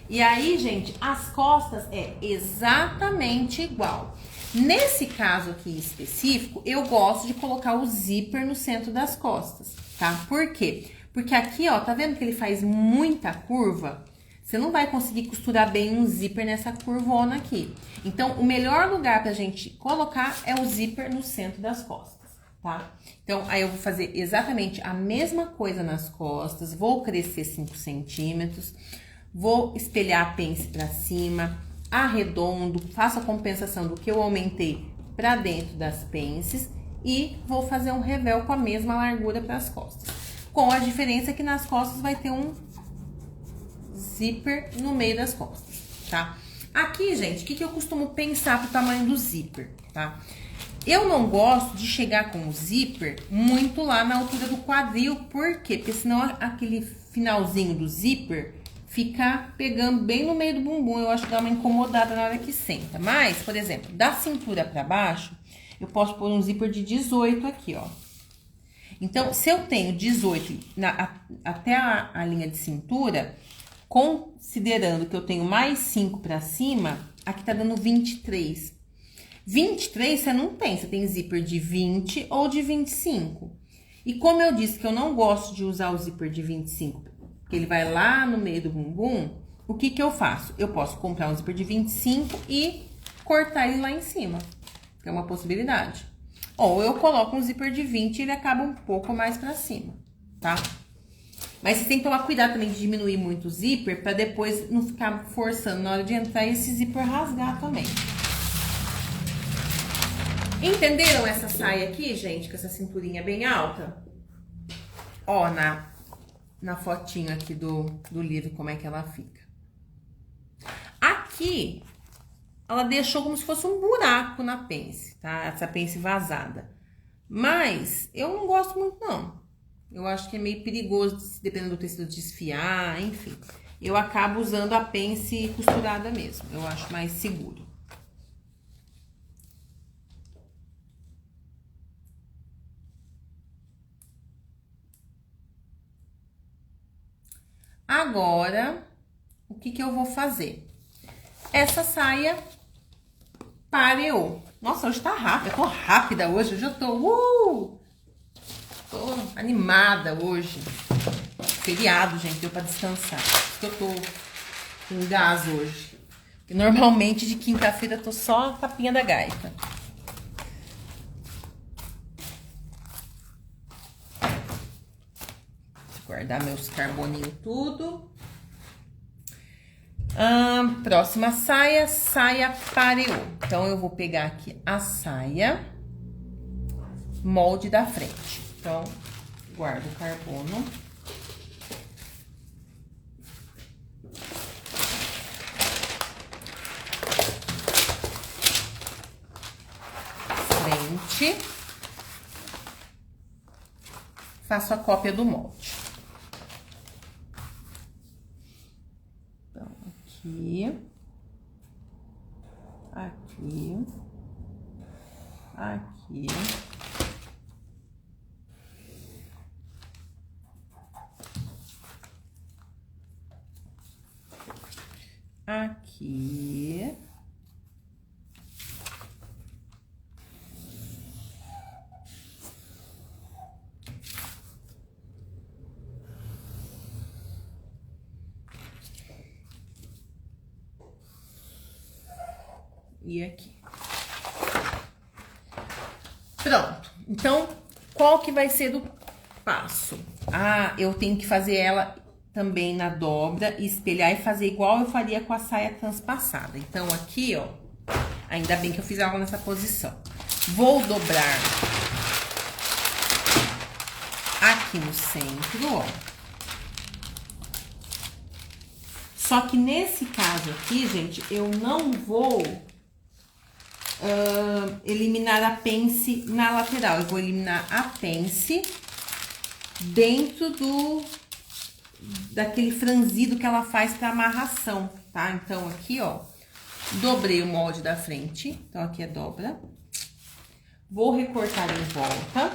E aí, gente, as costas é exatamente igual. Nesse caso aqui específico, eu gosto de colocar o zíper no centro das costas, tá? Por quê? Porque aqui, ó, tá vendo que ele faz muita curva? Você não vai conseguir costurar bem um zíper nessa curvona aqui. Então, o melhor lugar pra gente colocar é o zíper no centro das costas, tá? Então, aí eu vou fazer exatamente a mesma coisa nas costas, vou crescer 5 centímetros, vou espelhar a pence pra cima, arredondo, faço a compensação do que eu aumentei pra dentro das pences e vou fazer um revel com a mesma largura pras costas. Com a diferença que nas costas vai ter um zíper no meio das costas, tá? Aqui, gente, o que eu costumo pensar pro tamanho do zíper, tá? Eu não gosto de chegar com o zíper muito lá na altura do quadril, por quê? Porque senão aquele finalzinho do zíper fica pegando bem no meio do bumbum, eu acho que dá uma incomodada na hora que senta. Mas, por exemplo, da cintura pra baixo, eu posso pôr um zíper de 18 aqui, ó. Então, se eu tenho 18 até a linha de cintura, considerando que eu tenho mais 5 pra cima, aqui tá dando 23. 23 você não tem, você tem zíper de 20 ou de 25. E como eu disse que eu não gosto de usar o zíper de 25, porque ele vai lá no meio do bumbum, o que eu faço? Eu posso comprar um zíper de 25 e cortar ele lá em cima, que é uma possibilidade. Ou eu coloco um zíper de 20 e ele acaba um pouco mais pra cima, tá? Mas você tem que tomar cuidado também de diminuir muito o zíper pra depois não ficar forçando na hora de entrar e esse zíper rasgar também. Entenderam essa saia aqui, gente? Com essa cinturinha bem alta? Ó, na fotinho aqui do livro, como é que ela fica. Aqui, ela deixou como se fosse um buraco na pence, tá? Essa pence vazada. Mas eu não gosto muito, não. Eu acho que é meio perigoso, dependendo do tecido, desfiar, enfim. Eu acabo usando a pence costurada mesmo. Eu acho mais seguro. Agora, o que eu vou fazer? Essa saia pareou. Nossa, hoje tá rápida, eu tô rápida hoje eu tô animada hoje. Feriado, gente, deu pra descansar. Por isso que eu tô com gás hoje. Porque normalmente de quinta-feira eu tô só tapinha da gaita. Guardar meus carboninhos tudo. Próxima saia, saia pareou. Então, eu vou pegar aqui a saia, molde da frente. Então, guardo o carbono. Frente. Faço a cópia do molde. Aqui, aqui, aqui, aqui, e aqui. Pronto. Então, qual que vai ser do passo? Eu tenho que fazer ela também na dobra, espelhar e fazer igual eu faria com a saia transpassada. Então, aqui, ó, ainda bem que eu fiz ela nessa posição. Vou dobrar aqui no centro, ó. Só que nesse caso aqui, gente, eu não vou eliminar a pence na lateral. Eu vou eliminar a pence dentro daquele franzido que ela faz para amarração, tá? Então, aqui, ó, dobrei o molde da frente. Então, aqui é dobra. Vou recortar em volta.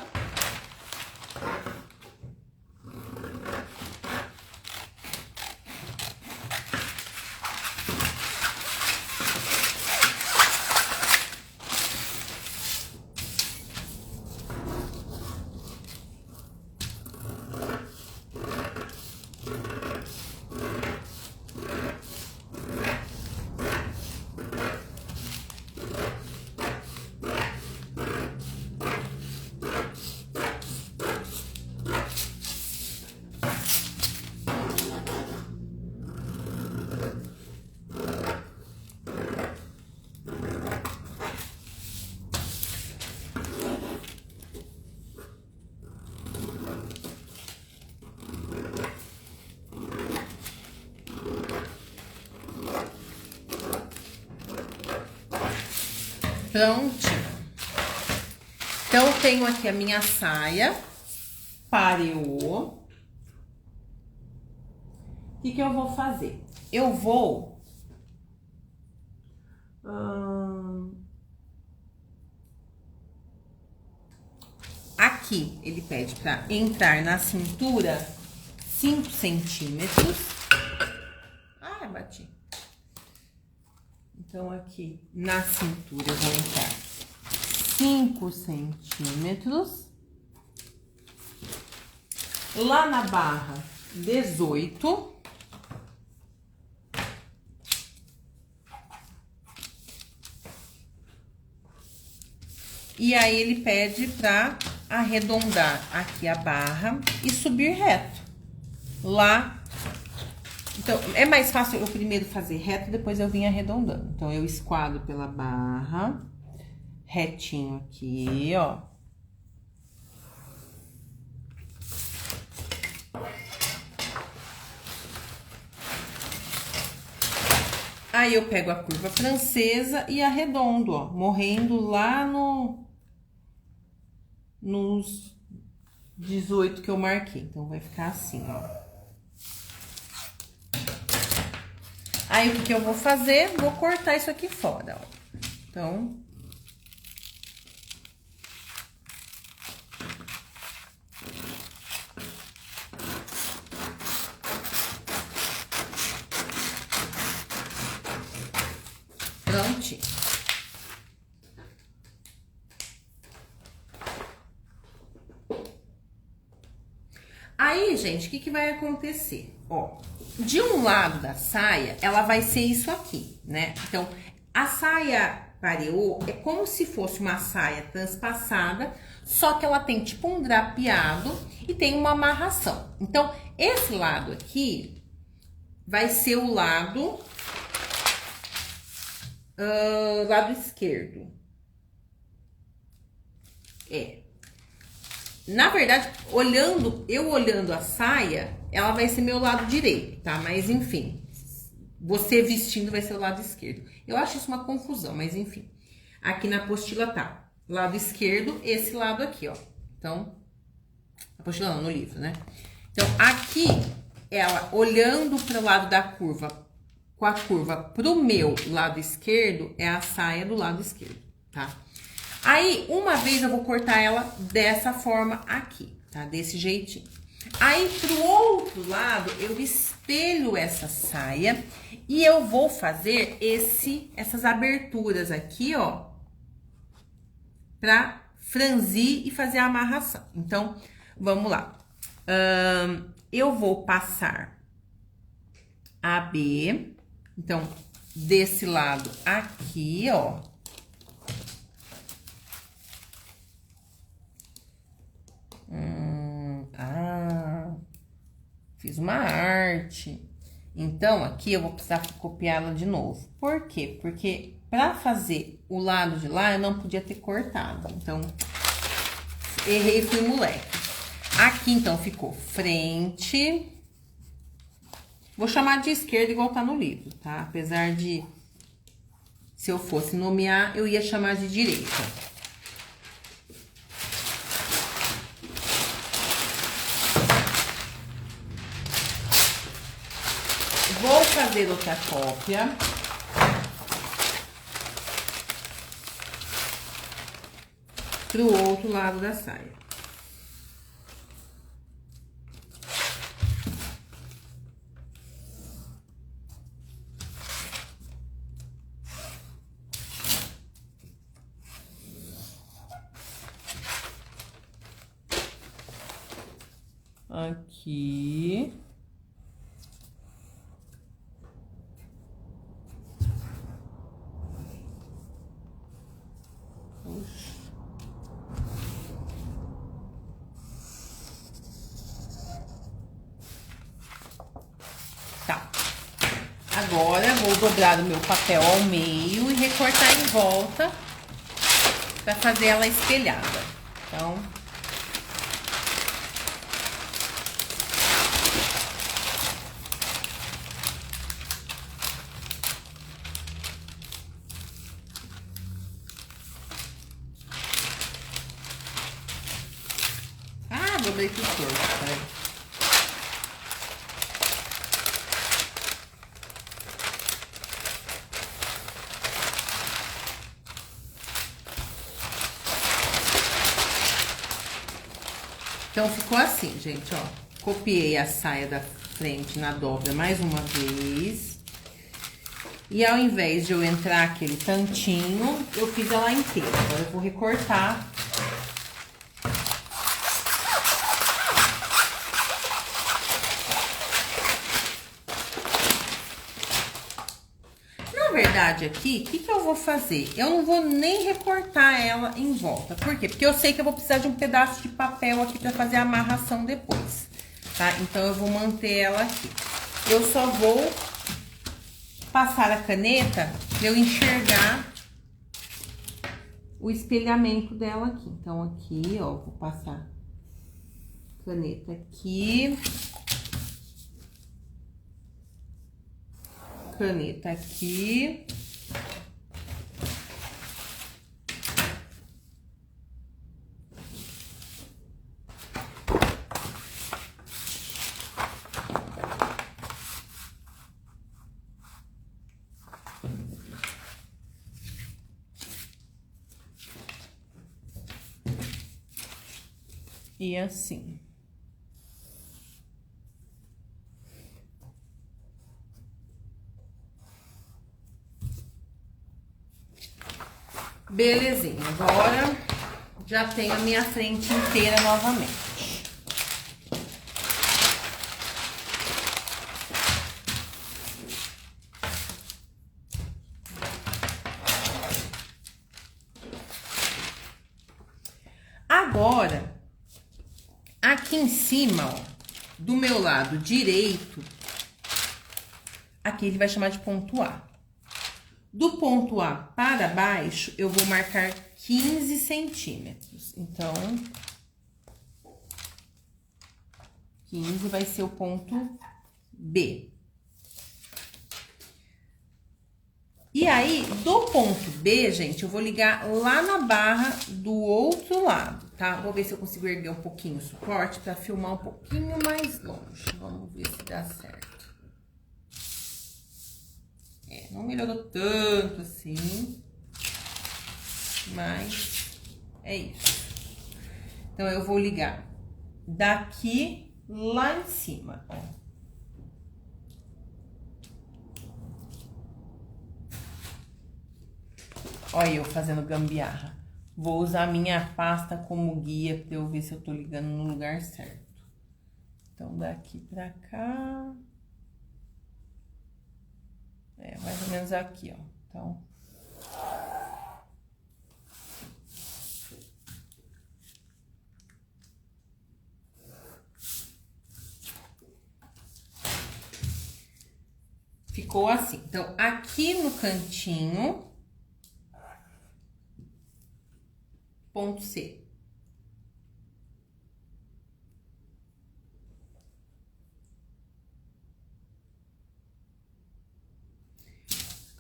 Prontinho. Então, eu tenho aqui a minha saia, pareou. O que eu vou fazer? Eu vou... aqui, ele pede para entrar na cintura 5 centímetros. Ah, bati. Então, aqui na cintura eu vou entrar 5 centímetros. Lá na barra, 18. E aí, ele pede para arredondar aqui a barra e subir reto. Lá... Então, é mais fácil eu primeiro fazer reto, depois eu vim arredondando. Então, eu esquadro pela barra, retinho aqui, ó. Aí, eu pego a curva francesa e arredondo, ó, morrendo lá nos 18 que eu marquei. Então, vai ficar assim, ó. Aí, o que eu vou fazer? Vou cortar isso aqui fora, ó. Então... prontinho. Aí, gente, o que vai acontecer? Ó, de um lado da saia, ela vai ser isso aqui, né? Então, a saia pareô é como se fosse uma saia transpassada, só que ela tem tipo um drapeado e tem uma amarração. Então, esse lado aqui vai ser o lado esquerdo. Na verdade, eu olhando a saia, ela vai ser meu lado direito, tá? Mas, enfim, você vestindo vai ser o lado esquerdo. Eu acho isso uma confusão, mas, enfim. Aqui na apostila tá lado esquerdo, esse lado aqui, ó. Então, apostila não, no livro, né? Então, aqui, ela olhando para o lado da curva, com a curva pro meu lado esquerdo, é a saia do lado esquerdo, tá? Aí, uma vez eu vou cortar ela dessa forma aqui, tá? Desse jeitinho. Aí, pro outro lado, eu espelho essa saia e eu vou fazer essas aberturas aqui, ó, pra franzir e fazer a amarração. Então, vamos lá. Eu vou passar AB, então, desse lado aqui, ó. Fiz uma arte. Então, aqui eu vou precisar copiá-la de novo. Por quê? Porque pra fazer o lado de lá, eu não podia ter cortado. Então, errei e fui moleque. Aqui, então, ficou frente. Vou chamar de esquerda igual tá no livro, tá? Apesar de Se eu fosse nomear, eu ia chamar de direita. Vou fazer outra cópia. Pro outro lado da saia. Aqui. Tá. Agora, vou dobrar o meu papel ao meio e recortar em volta pra fazer ela espelhada. Então... dobrei tudo torto, peraí. Então, ficou assim, gente, ó. Copiei a saia da frente na dobra mais uma vez. E ao invés de eu entrar aquele tantinho, eu fiz ela inteira. Agora eu vou recortar. Na verdade, aqui, o que eu vou fazer? Eu não vou nem recortar ela em volta. Por quê? Porque eu sei que eu vou precisar de um pedaço de papel aqui pra fazer a amarração depois, tá? Então, eu vou manter ela aqui. Eu só vou passar a caneta pra eu enxergar o espelhamento dela aqui. Então, aqui, ó, vou passar caneta aqui. Caneta aqui. E assim. Belezinha, agora já tenho a minha frente inteira novamente. Agora, aqui em cima, ó, do meu lado direito, aqui ele vai chamar de ponto A. Do ponto A para baixo, eu vou marcar 15 centímetros. Então, 15 vai ser o ponto B. E aí, do ponto B, gente, eu vou ligar lá na barra do outro lado, tá? Vou ver se eu consigo erguer um pouquinho o suporte para filmar um pouquinho mais longe. Vamos ver se dá certo. Não melhorou tanto assim, mas é isso. Então, eu vou ligar daqui lá em cima, ó. Olha eu fazendo gambiarra. Vou usar a minha pasta como guia pra eu ver se eu tô ligando no lugar certo. Então, daqui pra cá... mais ou menos aqui, ó. Então... ficou assim. Então, aqui no cantinho... ponto C.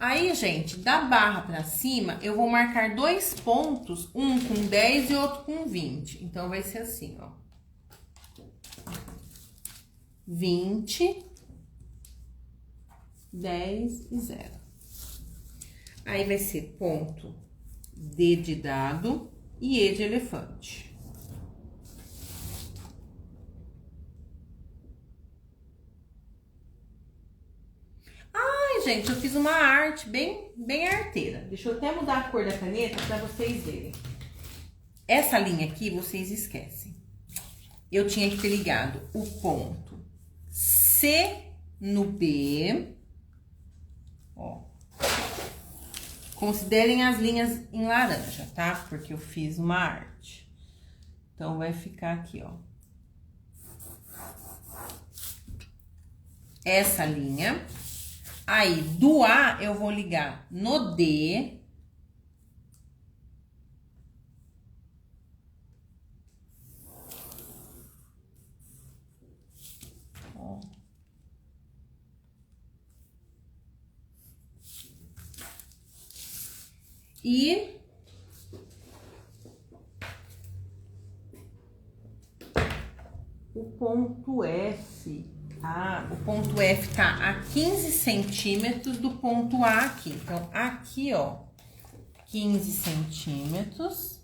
Aí, gente, da barra pra cima, eu vou marcar 2 pontos, um com 10 e outro com 20. Então, vai ser assim, ó. 20, 10 e 0. Aí, vai ser ponto D de dado e E de elefante. Ai, gente, eu fiz uma arte bem arteira. Deixa eu até mudar a cor da caneta para vocês verem. Essa linha aqui, vocês esquecem. Eu tinha que ter ligado o ponto C no B. Ó. Considerem as linhas em laranja, tá? Porque eu fiz uma arte. Então, vai ficar aqui, ó. Essa linha. Aí, do A, eu vou ligar no D. Ó. E o ponto F. Ah, o ponto F tá a 15 centímetros do ponto A aqui. Então, aqui, ó, 15 centímetros.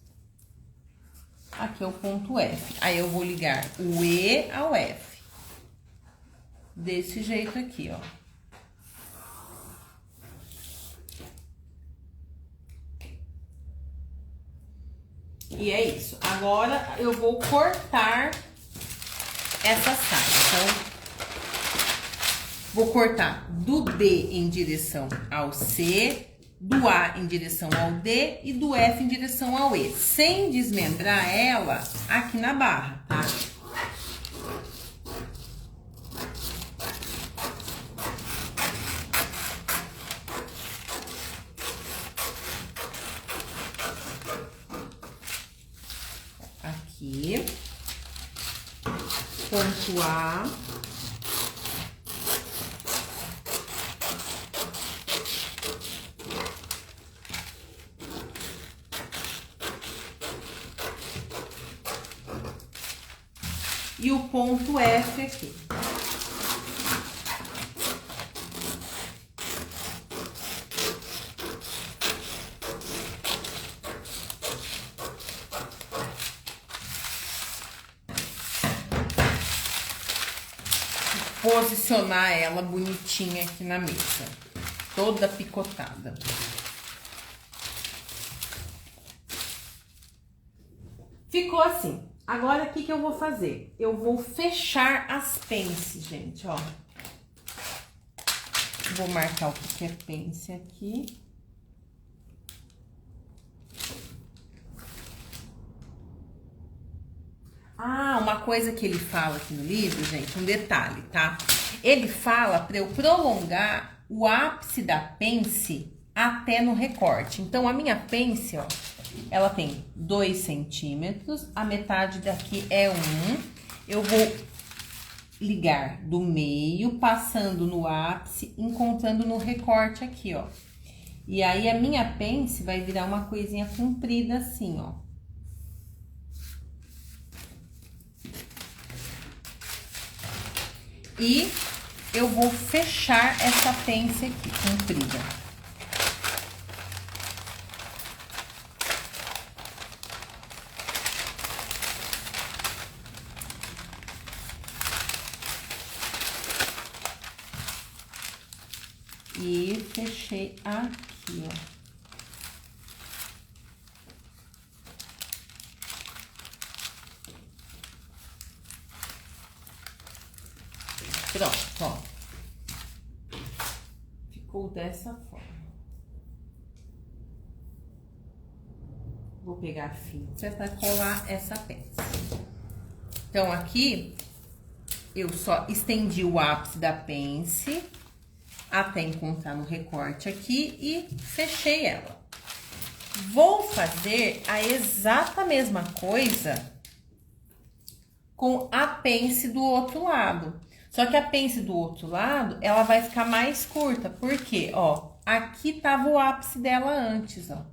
Aqui é o ponto F. Aí, eu vou ligar o E ao F. Desse jeito aqui, ó. E é isso. Agora, eu vou cortar essa saia. Então, vou cortar do D em direção ao C, do A em direção ao D e do F em direção ao E, sem desmembrar ela aqui na barra, tá? Aqui, ponto A. E o ponto F aqui. Posicionar ela bonitinha aqui na mesa, toda picotada. Ficou assim. Agora, o que eu vou fazer? Eu vou fechar as pences, gente, ó. Vou marcar o que é pence aqui. Ah, uma coisa que ele fala aqui no livro, gente, um detalhe, tá? Ele fala para eu prolongar o ápice da pence até no recorte. Então, a minha pence, ó, ela tem 2 centímetros, a metade daqui é 1. Eu vou ligar do meio, passando no ápice, encontrando no recorte aqui, ó. E aí, a minha pence vai virar uma coisinha comprida assim, ó. E eu vou fechar essa pence aqui, comprida. E fechei aqui, ó. Pronto, ó. Ficou dessa forma. Vou pegar a fita para colar essa peça. Então, aqui, eu só estendi o ápice da pence até encontrar no recorte aqui e fechei ela. Vou fazer a exata mesma coisa com a pence do outro lado. Só que a pence do outro lado, ela vai ficar mais curta. Por quê? Ó, aqui tava o ápice dela antes, ó.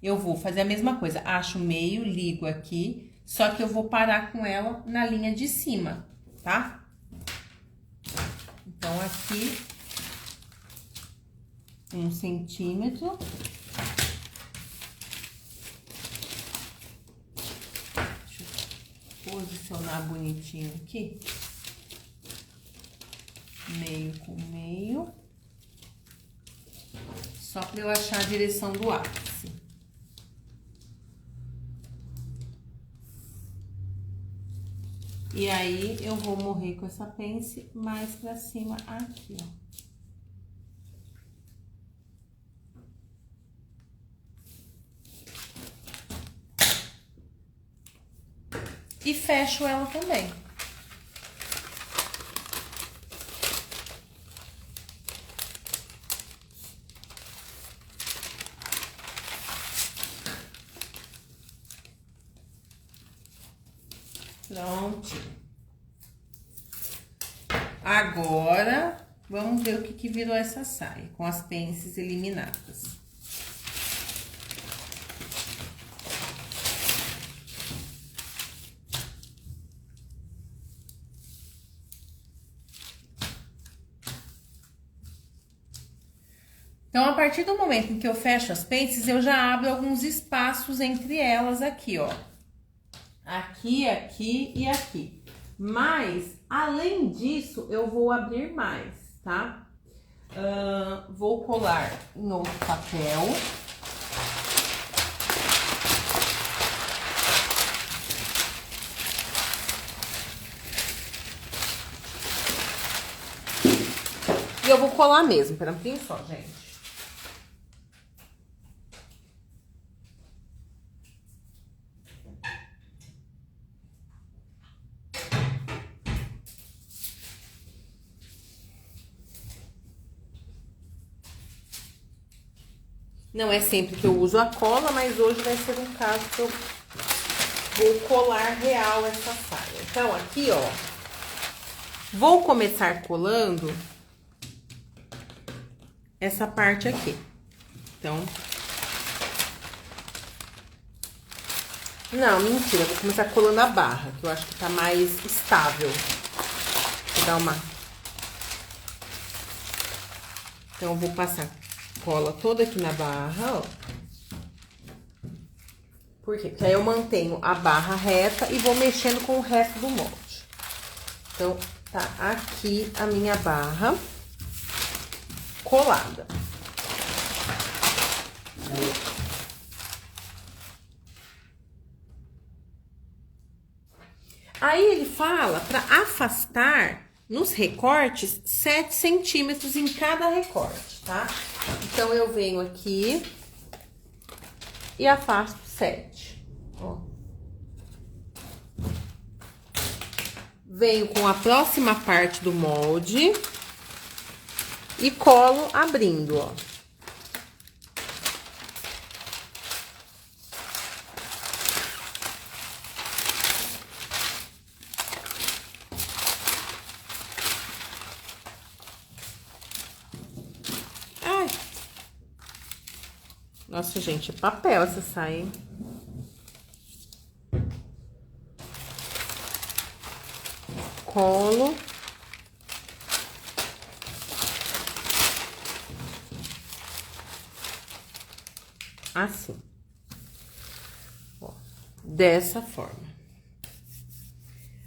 Eu vou fazer a mesma coisa. Acho o meio, ligo aqui. Só que eu vou parar com ela na linha de cima, tá? Então, aqui, 1 centímetro. Deixa eu posicionar bonitinho aqui. Meio com meio. Só pra eu achar a direção do ápice. E aí, eu vou morrer com essa pence mais pra cima aqui, ó. E fecho ela também. Prontinho. Agora, vamos ver o que virou essa saia, com as pences eliminadas. Então, a partir do momento em que eu fecho as pences, eu já abro alguns espaços entre elas aqui, ó. Aqui, aqui e aqui. Mas, além disso, eu vou abrir mais, tá? Vou colar em outro papel. E eu vou colar mesmo, pera um pouquinho só, gente. Não é sempre que eu uso a cola, mas hoje vai ser um caso que eu vou colar real essa saia. Então, aqui, ó, vou começar colando essa parte aqui. Então, não, mentira, vou começar colando a barra, que eu acho que tá mais estável. Vou dar uma... Então, eu vou passar cola toda aqui na barra, ó. Por quê? Porque aí eu mantenho a barra reta e vou mexendo com o resto do molde. Então, tá aqui a minha barra colada. Aí ele fala para afastar nos recortes 7 centímetros em cada recorte, tá? Então, eu venho aqui e afasto 7, ó. Venho com a próxima parte do molde e colo abrindo, ó. Ai. Nossa, gente, é papel essa saia, hein? Colo. Assim. Ó, dessa forma.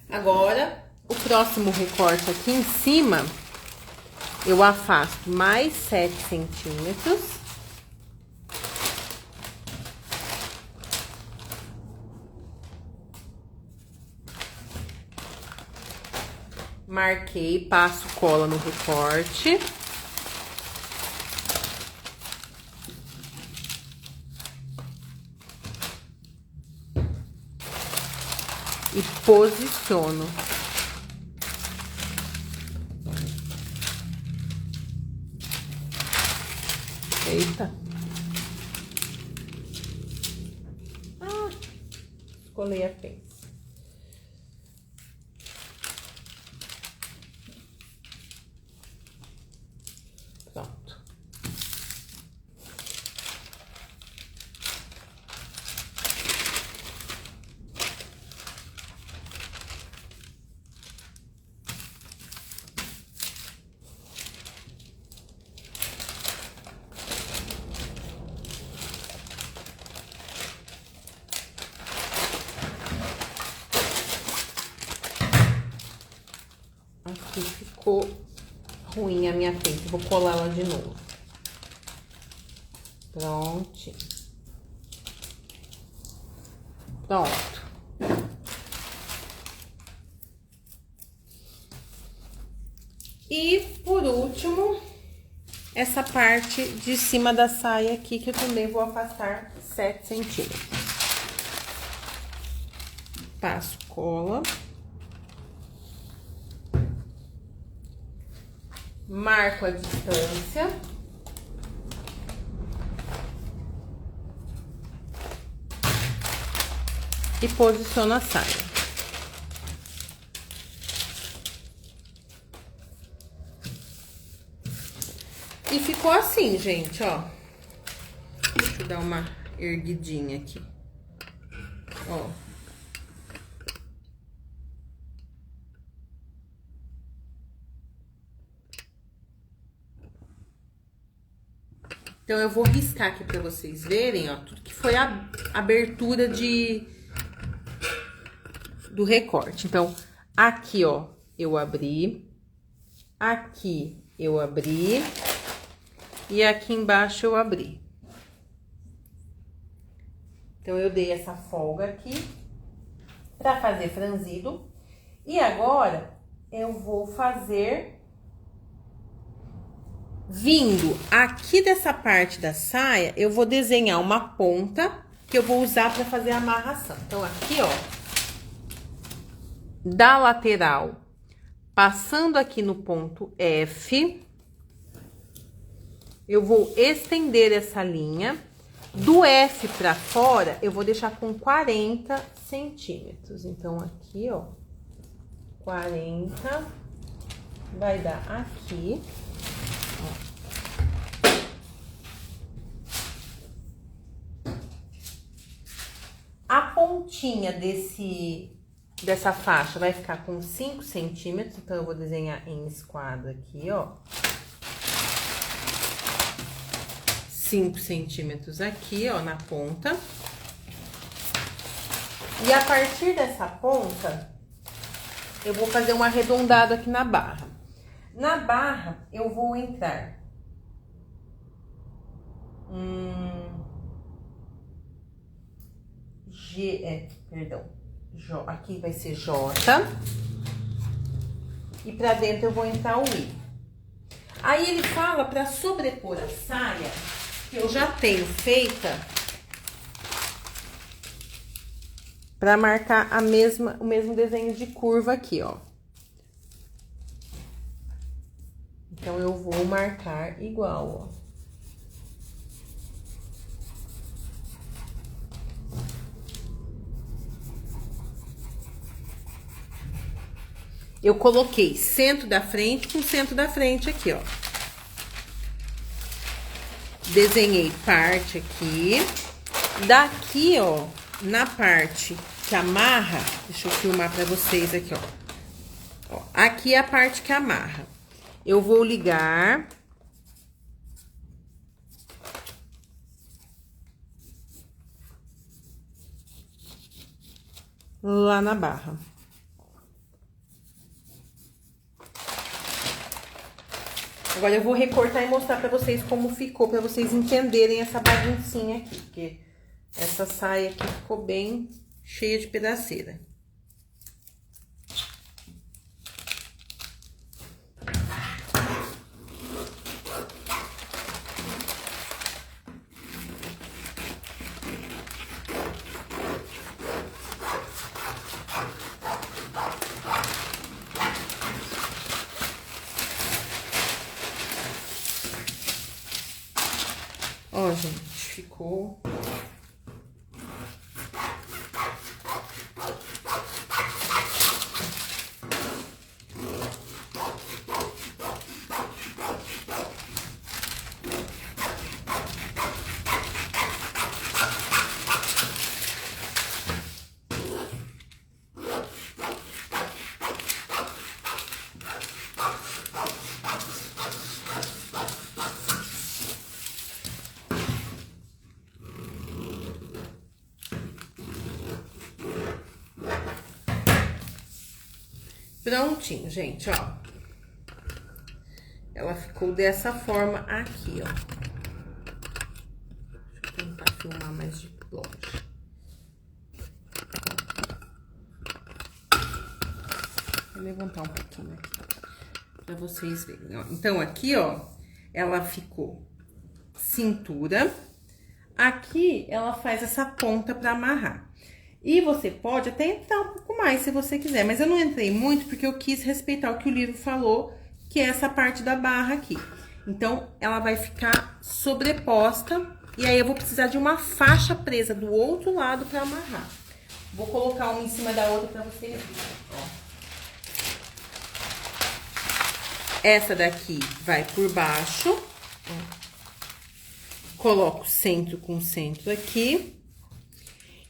Agora, o próximo recorte aqui em cima, eu afasto mais 7 centímetros. Marquei, passo cola no recorte. E posiciono. Eita. Ah, colei a pence. Pronto. Aqui ficou ruim a minha frente, vou colar ela de novo. Prontinho. Pronto. E por último, essa parte de cima da saia aqui, que eu também vou afastar 7 centímetros. Passo cola. Marco a distância. E posiciono a saia. E ficou assim, gente, ó. Deixa eu dar uma erguidinha aqui. Ó. Então, eu vou riscar aqui pra vocês verem, ó, tudo que foi a abertura do recorte. Então, aqui, ó, eu abri. Aqui, eu abri. E aqui embaixo, eu abri. Então, eu dei essa folga aqui pra fazer franzido. E agora, eu vou fazer... Vindo aqui dessa parte da saia, eu vou desenhar uma ponta que eu vou usar para fazer a amarração. Então, aqui, ó, da lateral, passando aqui no ponto F, eu vou estender essa linha. Do F para fora, eu vou deixar com 40 centímetros. Então, aqui, ó, 40, vai dar aqui. A pontinha dessa faixa vai ficar com 5 centímetros, então eu vou desenhar em esquadro aqui, ó. 5 centímetros aqui, ó, na ponta. E a partir dessa ponta, eu vou fazer um arredondado aqui na barra. Na barra, eu vou entrar aqui vai ser J. E pra dentro eu vou entrar o I. Aí ele fala pra sobrepor a saia, que eu já tenho feita, pra marcar o mesmo desenho de curva aqui, ó. Então, eu vou marcar igual, ó. Eu coloquei centro da frente com centro da frente aqui, ó. Desenhei parte aqui. Daqui, ó, na parte que amarra, deixa eu filmar pra vocês aqui, ó. Ó, aqui é a parte que amarra. Eu vou ligar. Lá na barra. Agora, eu vou recortar e mostrar pra vocês como ficou, pra vocês entenderem essa baguncinha aqui, porque essa saia aqui ficou bem cheia de pedaceira. Ó, gente, ficou... Prontinho, gente, ó. Ela ficou dessa forma aqui, ó. Deixa eu tentar filmar mais de longe. Vou levantar um pouquinho aqui, pra vocês verem, ó. Então, aqui, ó, ela ficou cintura. Aqui, ela faz essa ponta pra amarrar. E você pode até entrar um pouco mais, se você quiser. Mas eu não entrei muito, porque eu quis respeitar o que o livro falou, que é essa parte da barra aqui. Então, ela vai ficar sobreposta. E aí, eu vou precisar de uma faixa presa do outro lado pra amarrar. Vou colocar uma em cima da outra pra vocês verem, ó. Essa daqui vai por baixo. Ó. Coloco centro com centro aqui.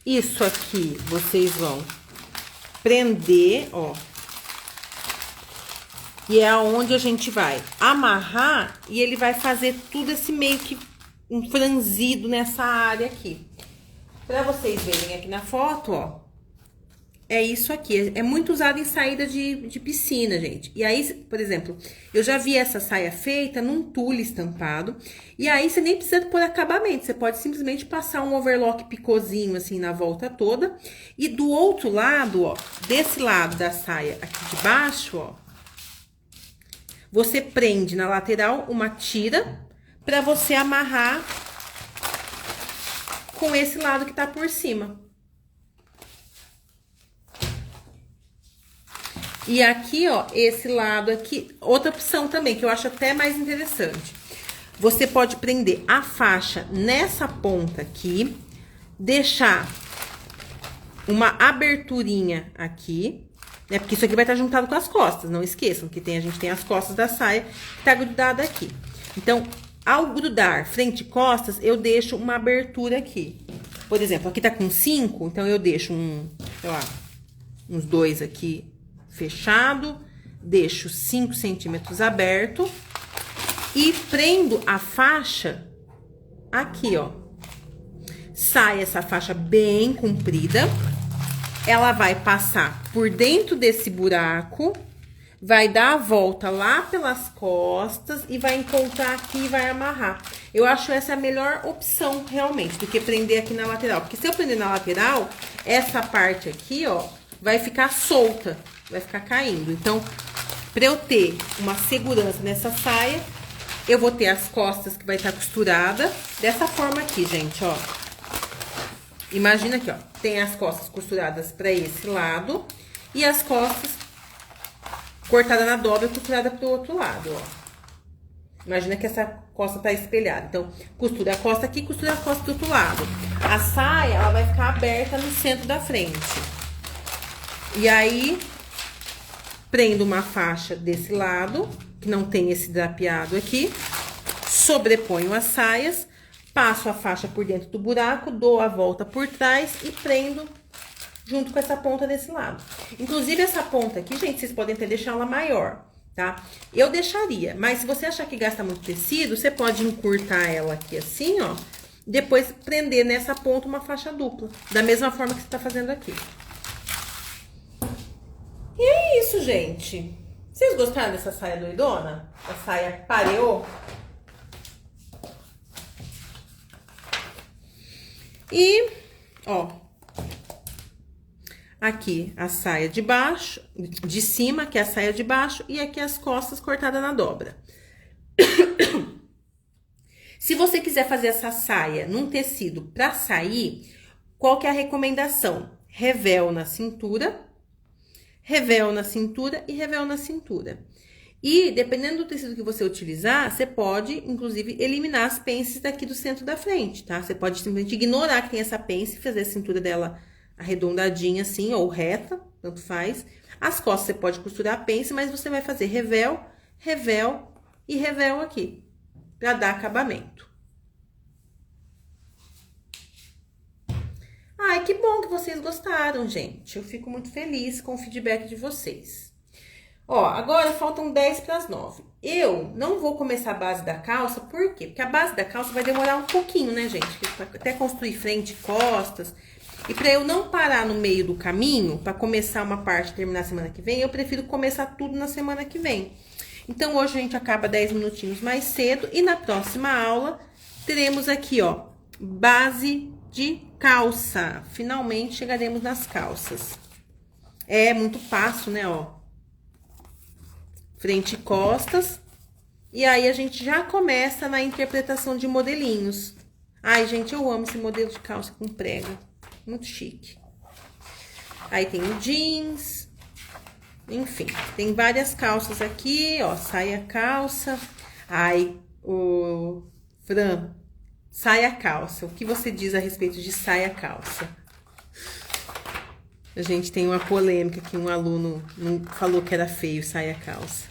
Isso aqui, vocês vão prender, ó. E é aonde a gente vai amarrar e ele vai fazer tudo esse meio que um franzido nessa área aqui. Pra vocês verem aqui na foto, ó. É isso aqui, é muito usado em saída de piscina, gente. E aí, por exemplo, eu já vi essa saia feita num tule estampado. E aí, você nem precisa pôr acabamento. Você pode simplesmente passar um overlock picôzinho, assim, na volta toda. E do outro lado, ó, desse lado da saia aqui de baixo, ó. Você prende na lateral uma tira pra você amarrar com esse lado que tá por cima. E aqui, ó, esse lado aqui, outra opção também, que eu acho até mais interessante. Você pode prender a faixa nessa ponta aqui, deixar uma aberturinha aqui, né? Porque isso aqui vai estar juntado com as costas, não esqueçam que a gente tem as costas da saia que tá grudada aqui. Então, ao grudar frente e costas, eu deixo uma abertura aqui. Por exemplo, aqui tá com 5, então eu deixo sei lá, uns 2 aqui fechado, deixo 5 centímetros aberto e prendo a faixa aqui, ó. Sai essa faixa bem comprida, ela vai passar por dentro desse buraco, vai dar a volta lá pelas costas e vai encontrar aqui e vai amarrar. Eu acho essa a melhor opção, realmente, do que prender aqui na lateral. Porque se eu prender na lateral, essa parte aqui, ó, vai ficar solta. Vai ficar caindo. Então, pra eu ter uma segurança nessa saia, eu vou ter as costas que vai estar costurada dessa forma aqui, gente, ó. Imagina aqui, ó. Tem as costas costuradas pra esse lado e as costas cortada na dobra e costurada pro outro lado, ó. Imagina que essa costa tá espelhada. Então, costura a costa aqui, costura a costa do outro lado. A saia, ela vai ficar aberta no centro da frente. E aí, prendo uma faixa desse lado, que não tem esse drapeado aqui, sobreponho as saias, passo a faixa por dentro do buraco, dou a volta por trás e prendo junto com essa ponta desse lado. Inclusive, essa ponta aqui, gente, vocês podem até deixar ela maior, tá? Eu deixaria, mas se você achar que gasta muito tecido, você pode encurtar ela aqui assim, ó, depois prender nessa ponta uma faixa dupla, da mesma forma que você tá fazendo aqui. E é isso, gente. Vocês gostaram dessa saia doidona? A saia pareô? E, ó, aqui a saia de baixo, de cima, que é a saia de baixo, e aqui as costas cortadas na dobra. Se você quiser fazer essa saia num tecido pra sair, qual que é a recomendação? Revel na cintura, revel na cintura e revel na cintura. E, dependendo do tecido que você utilizar, você pode, inclusive, eliminar as pences daqui do centro da frente, tá? Você pode simplesmente ignorar que tem essa pence e fazer a cintura dela arredondadinha assim, ou reta, tanto faz. As costas você pode costurar a pence, mas você vai fazer revel, revel e revel aqui, pra dar acabamento. Ai, que bom que vocês gostaram, gente. Eu fico muito feliz com o feedback de vocês. Ó, agora faltam 10 para as 9. Eu não vou começar a base da calça, por quê? Porque a base da calça vai demorar um pouquinho, né, gente? Até construir frente e costas. E para eu não parar no meio do caminho, para começar uma parte e terminar semana que vem, eu prefiro começar tudo na semana que vem. Então, hoje a gente acaba 10 minutinhos mais cedo e na próxima aula teremos aqui, ó, base de calça. Finalmente chegaremos nas calças. É muito passo, né, ó. Frente e costas. E aí a gente já começa na interpretação de modelinhos. Ai, gente, eu amo esse modelo de calça com prega. Muito chique. Aí tem o jeans. Enfim, tem várias calças aqui, ó. Saia calça. Ai, o Fran, saia calça. O que você diz a respeito de saia calça? A gente tem uma polêmica que um aluno falou que era feio saia calça.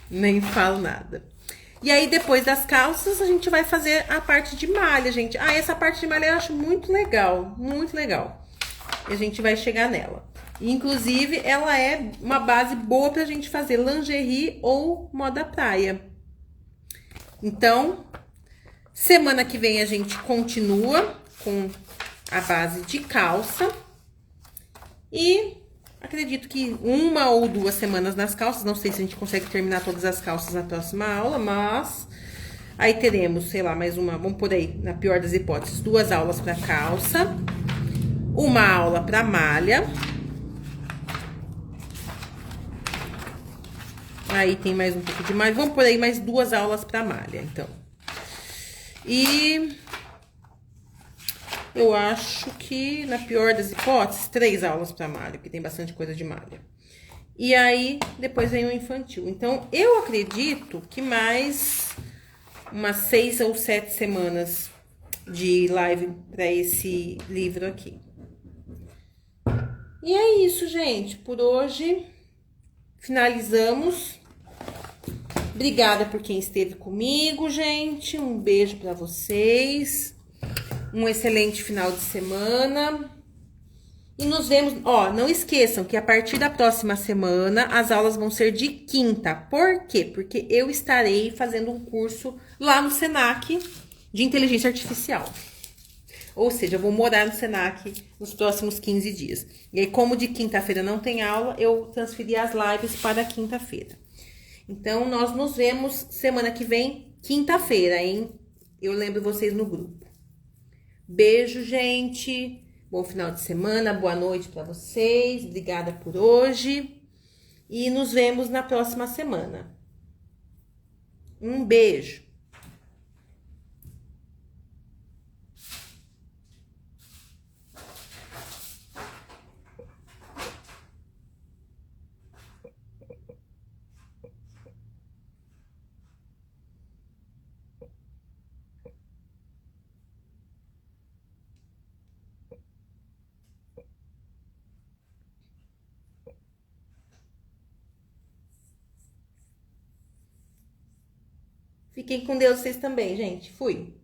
Nem falo nada. E aí, depois das calças, a gente vai fazer a parte de malha, gente. Ah, essa parte de malha eu acho muito legal. Muito legal. E a gente vai chegar nela. Inclusive, ela é uma base boa pra gente fazer lingerie ou moda praia. Então, semana que vem a gente continua com a base de calça. E acredito que 1 ou 2 semanas nas calças. Não sei se a gente consegue terminar todas as calças na próxima aula, mas aí teremos, sei lá, mais uma, vamos por aí, na pior das hipóteses, 2 aulas para calça, 1 aula para malha. Aí tem mais um pouco de malha. Vamos por aí mais 2 aulas para malha, então. E eu acho que, na pior das hipóteses, 3 aulas para malha, porque tem bastante coisa de malha. E aí, depois vem o infantil. Então, eu acredito que mais umas 6 ou 7 semanas de live para esse livro aqui. E é isso, gente. Por hoje, finalizamos. Obrigada por quem esteve comigo, gente. Um beijo para vocês. Um excelente final de semana. E nos vemos... Ó, não esqueçam que a partir da próxima semana, as aulas vão ser de quinta. Por quê? Porque eu estarei fazendo um curso lá no Senac de Inteligência Artificial. Ou seja, eu vou morar no Senac nos próximos 15 dias. E aí, como de quinta-feira não tem aula, eu transferi as lives para quinta-feira. Então, nós nos vemos semana que vem, quinta-feira, hein? Eu lembro vocês no grupo. Beijo, gente. Bom final de semana, boa noite para vocês. Obrigada por hoje. E nos vemos na próxima semana. Um beijo. Fiquem com Deus vocês também, gente. Fui.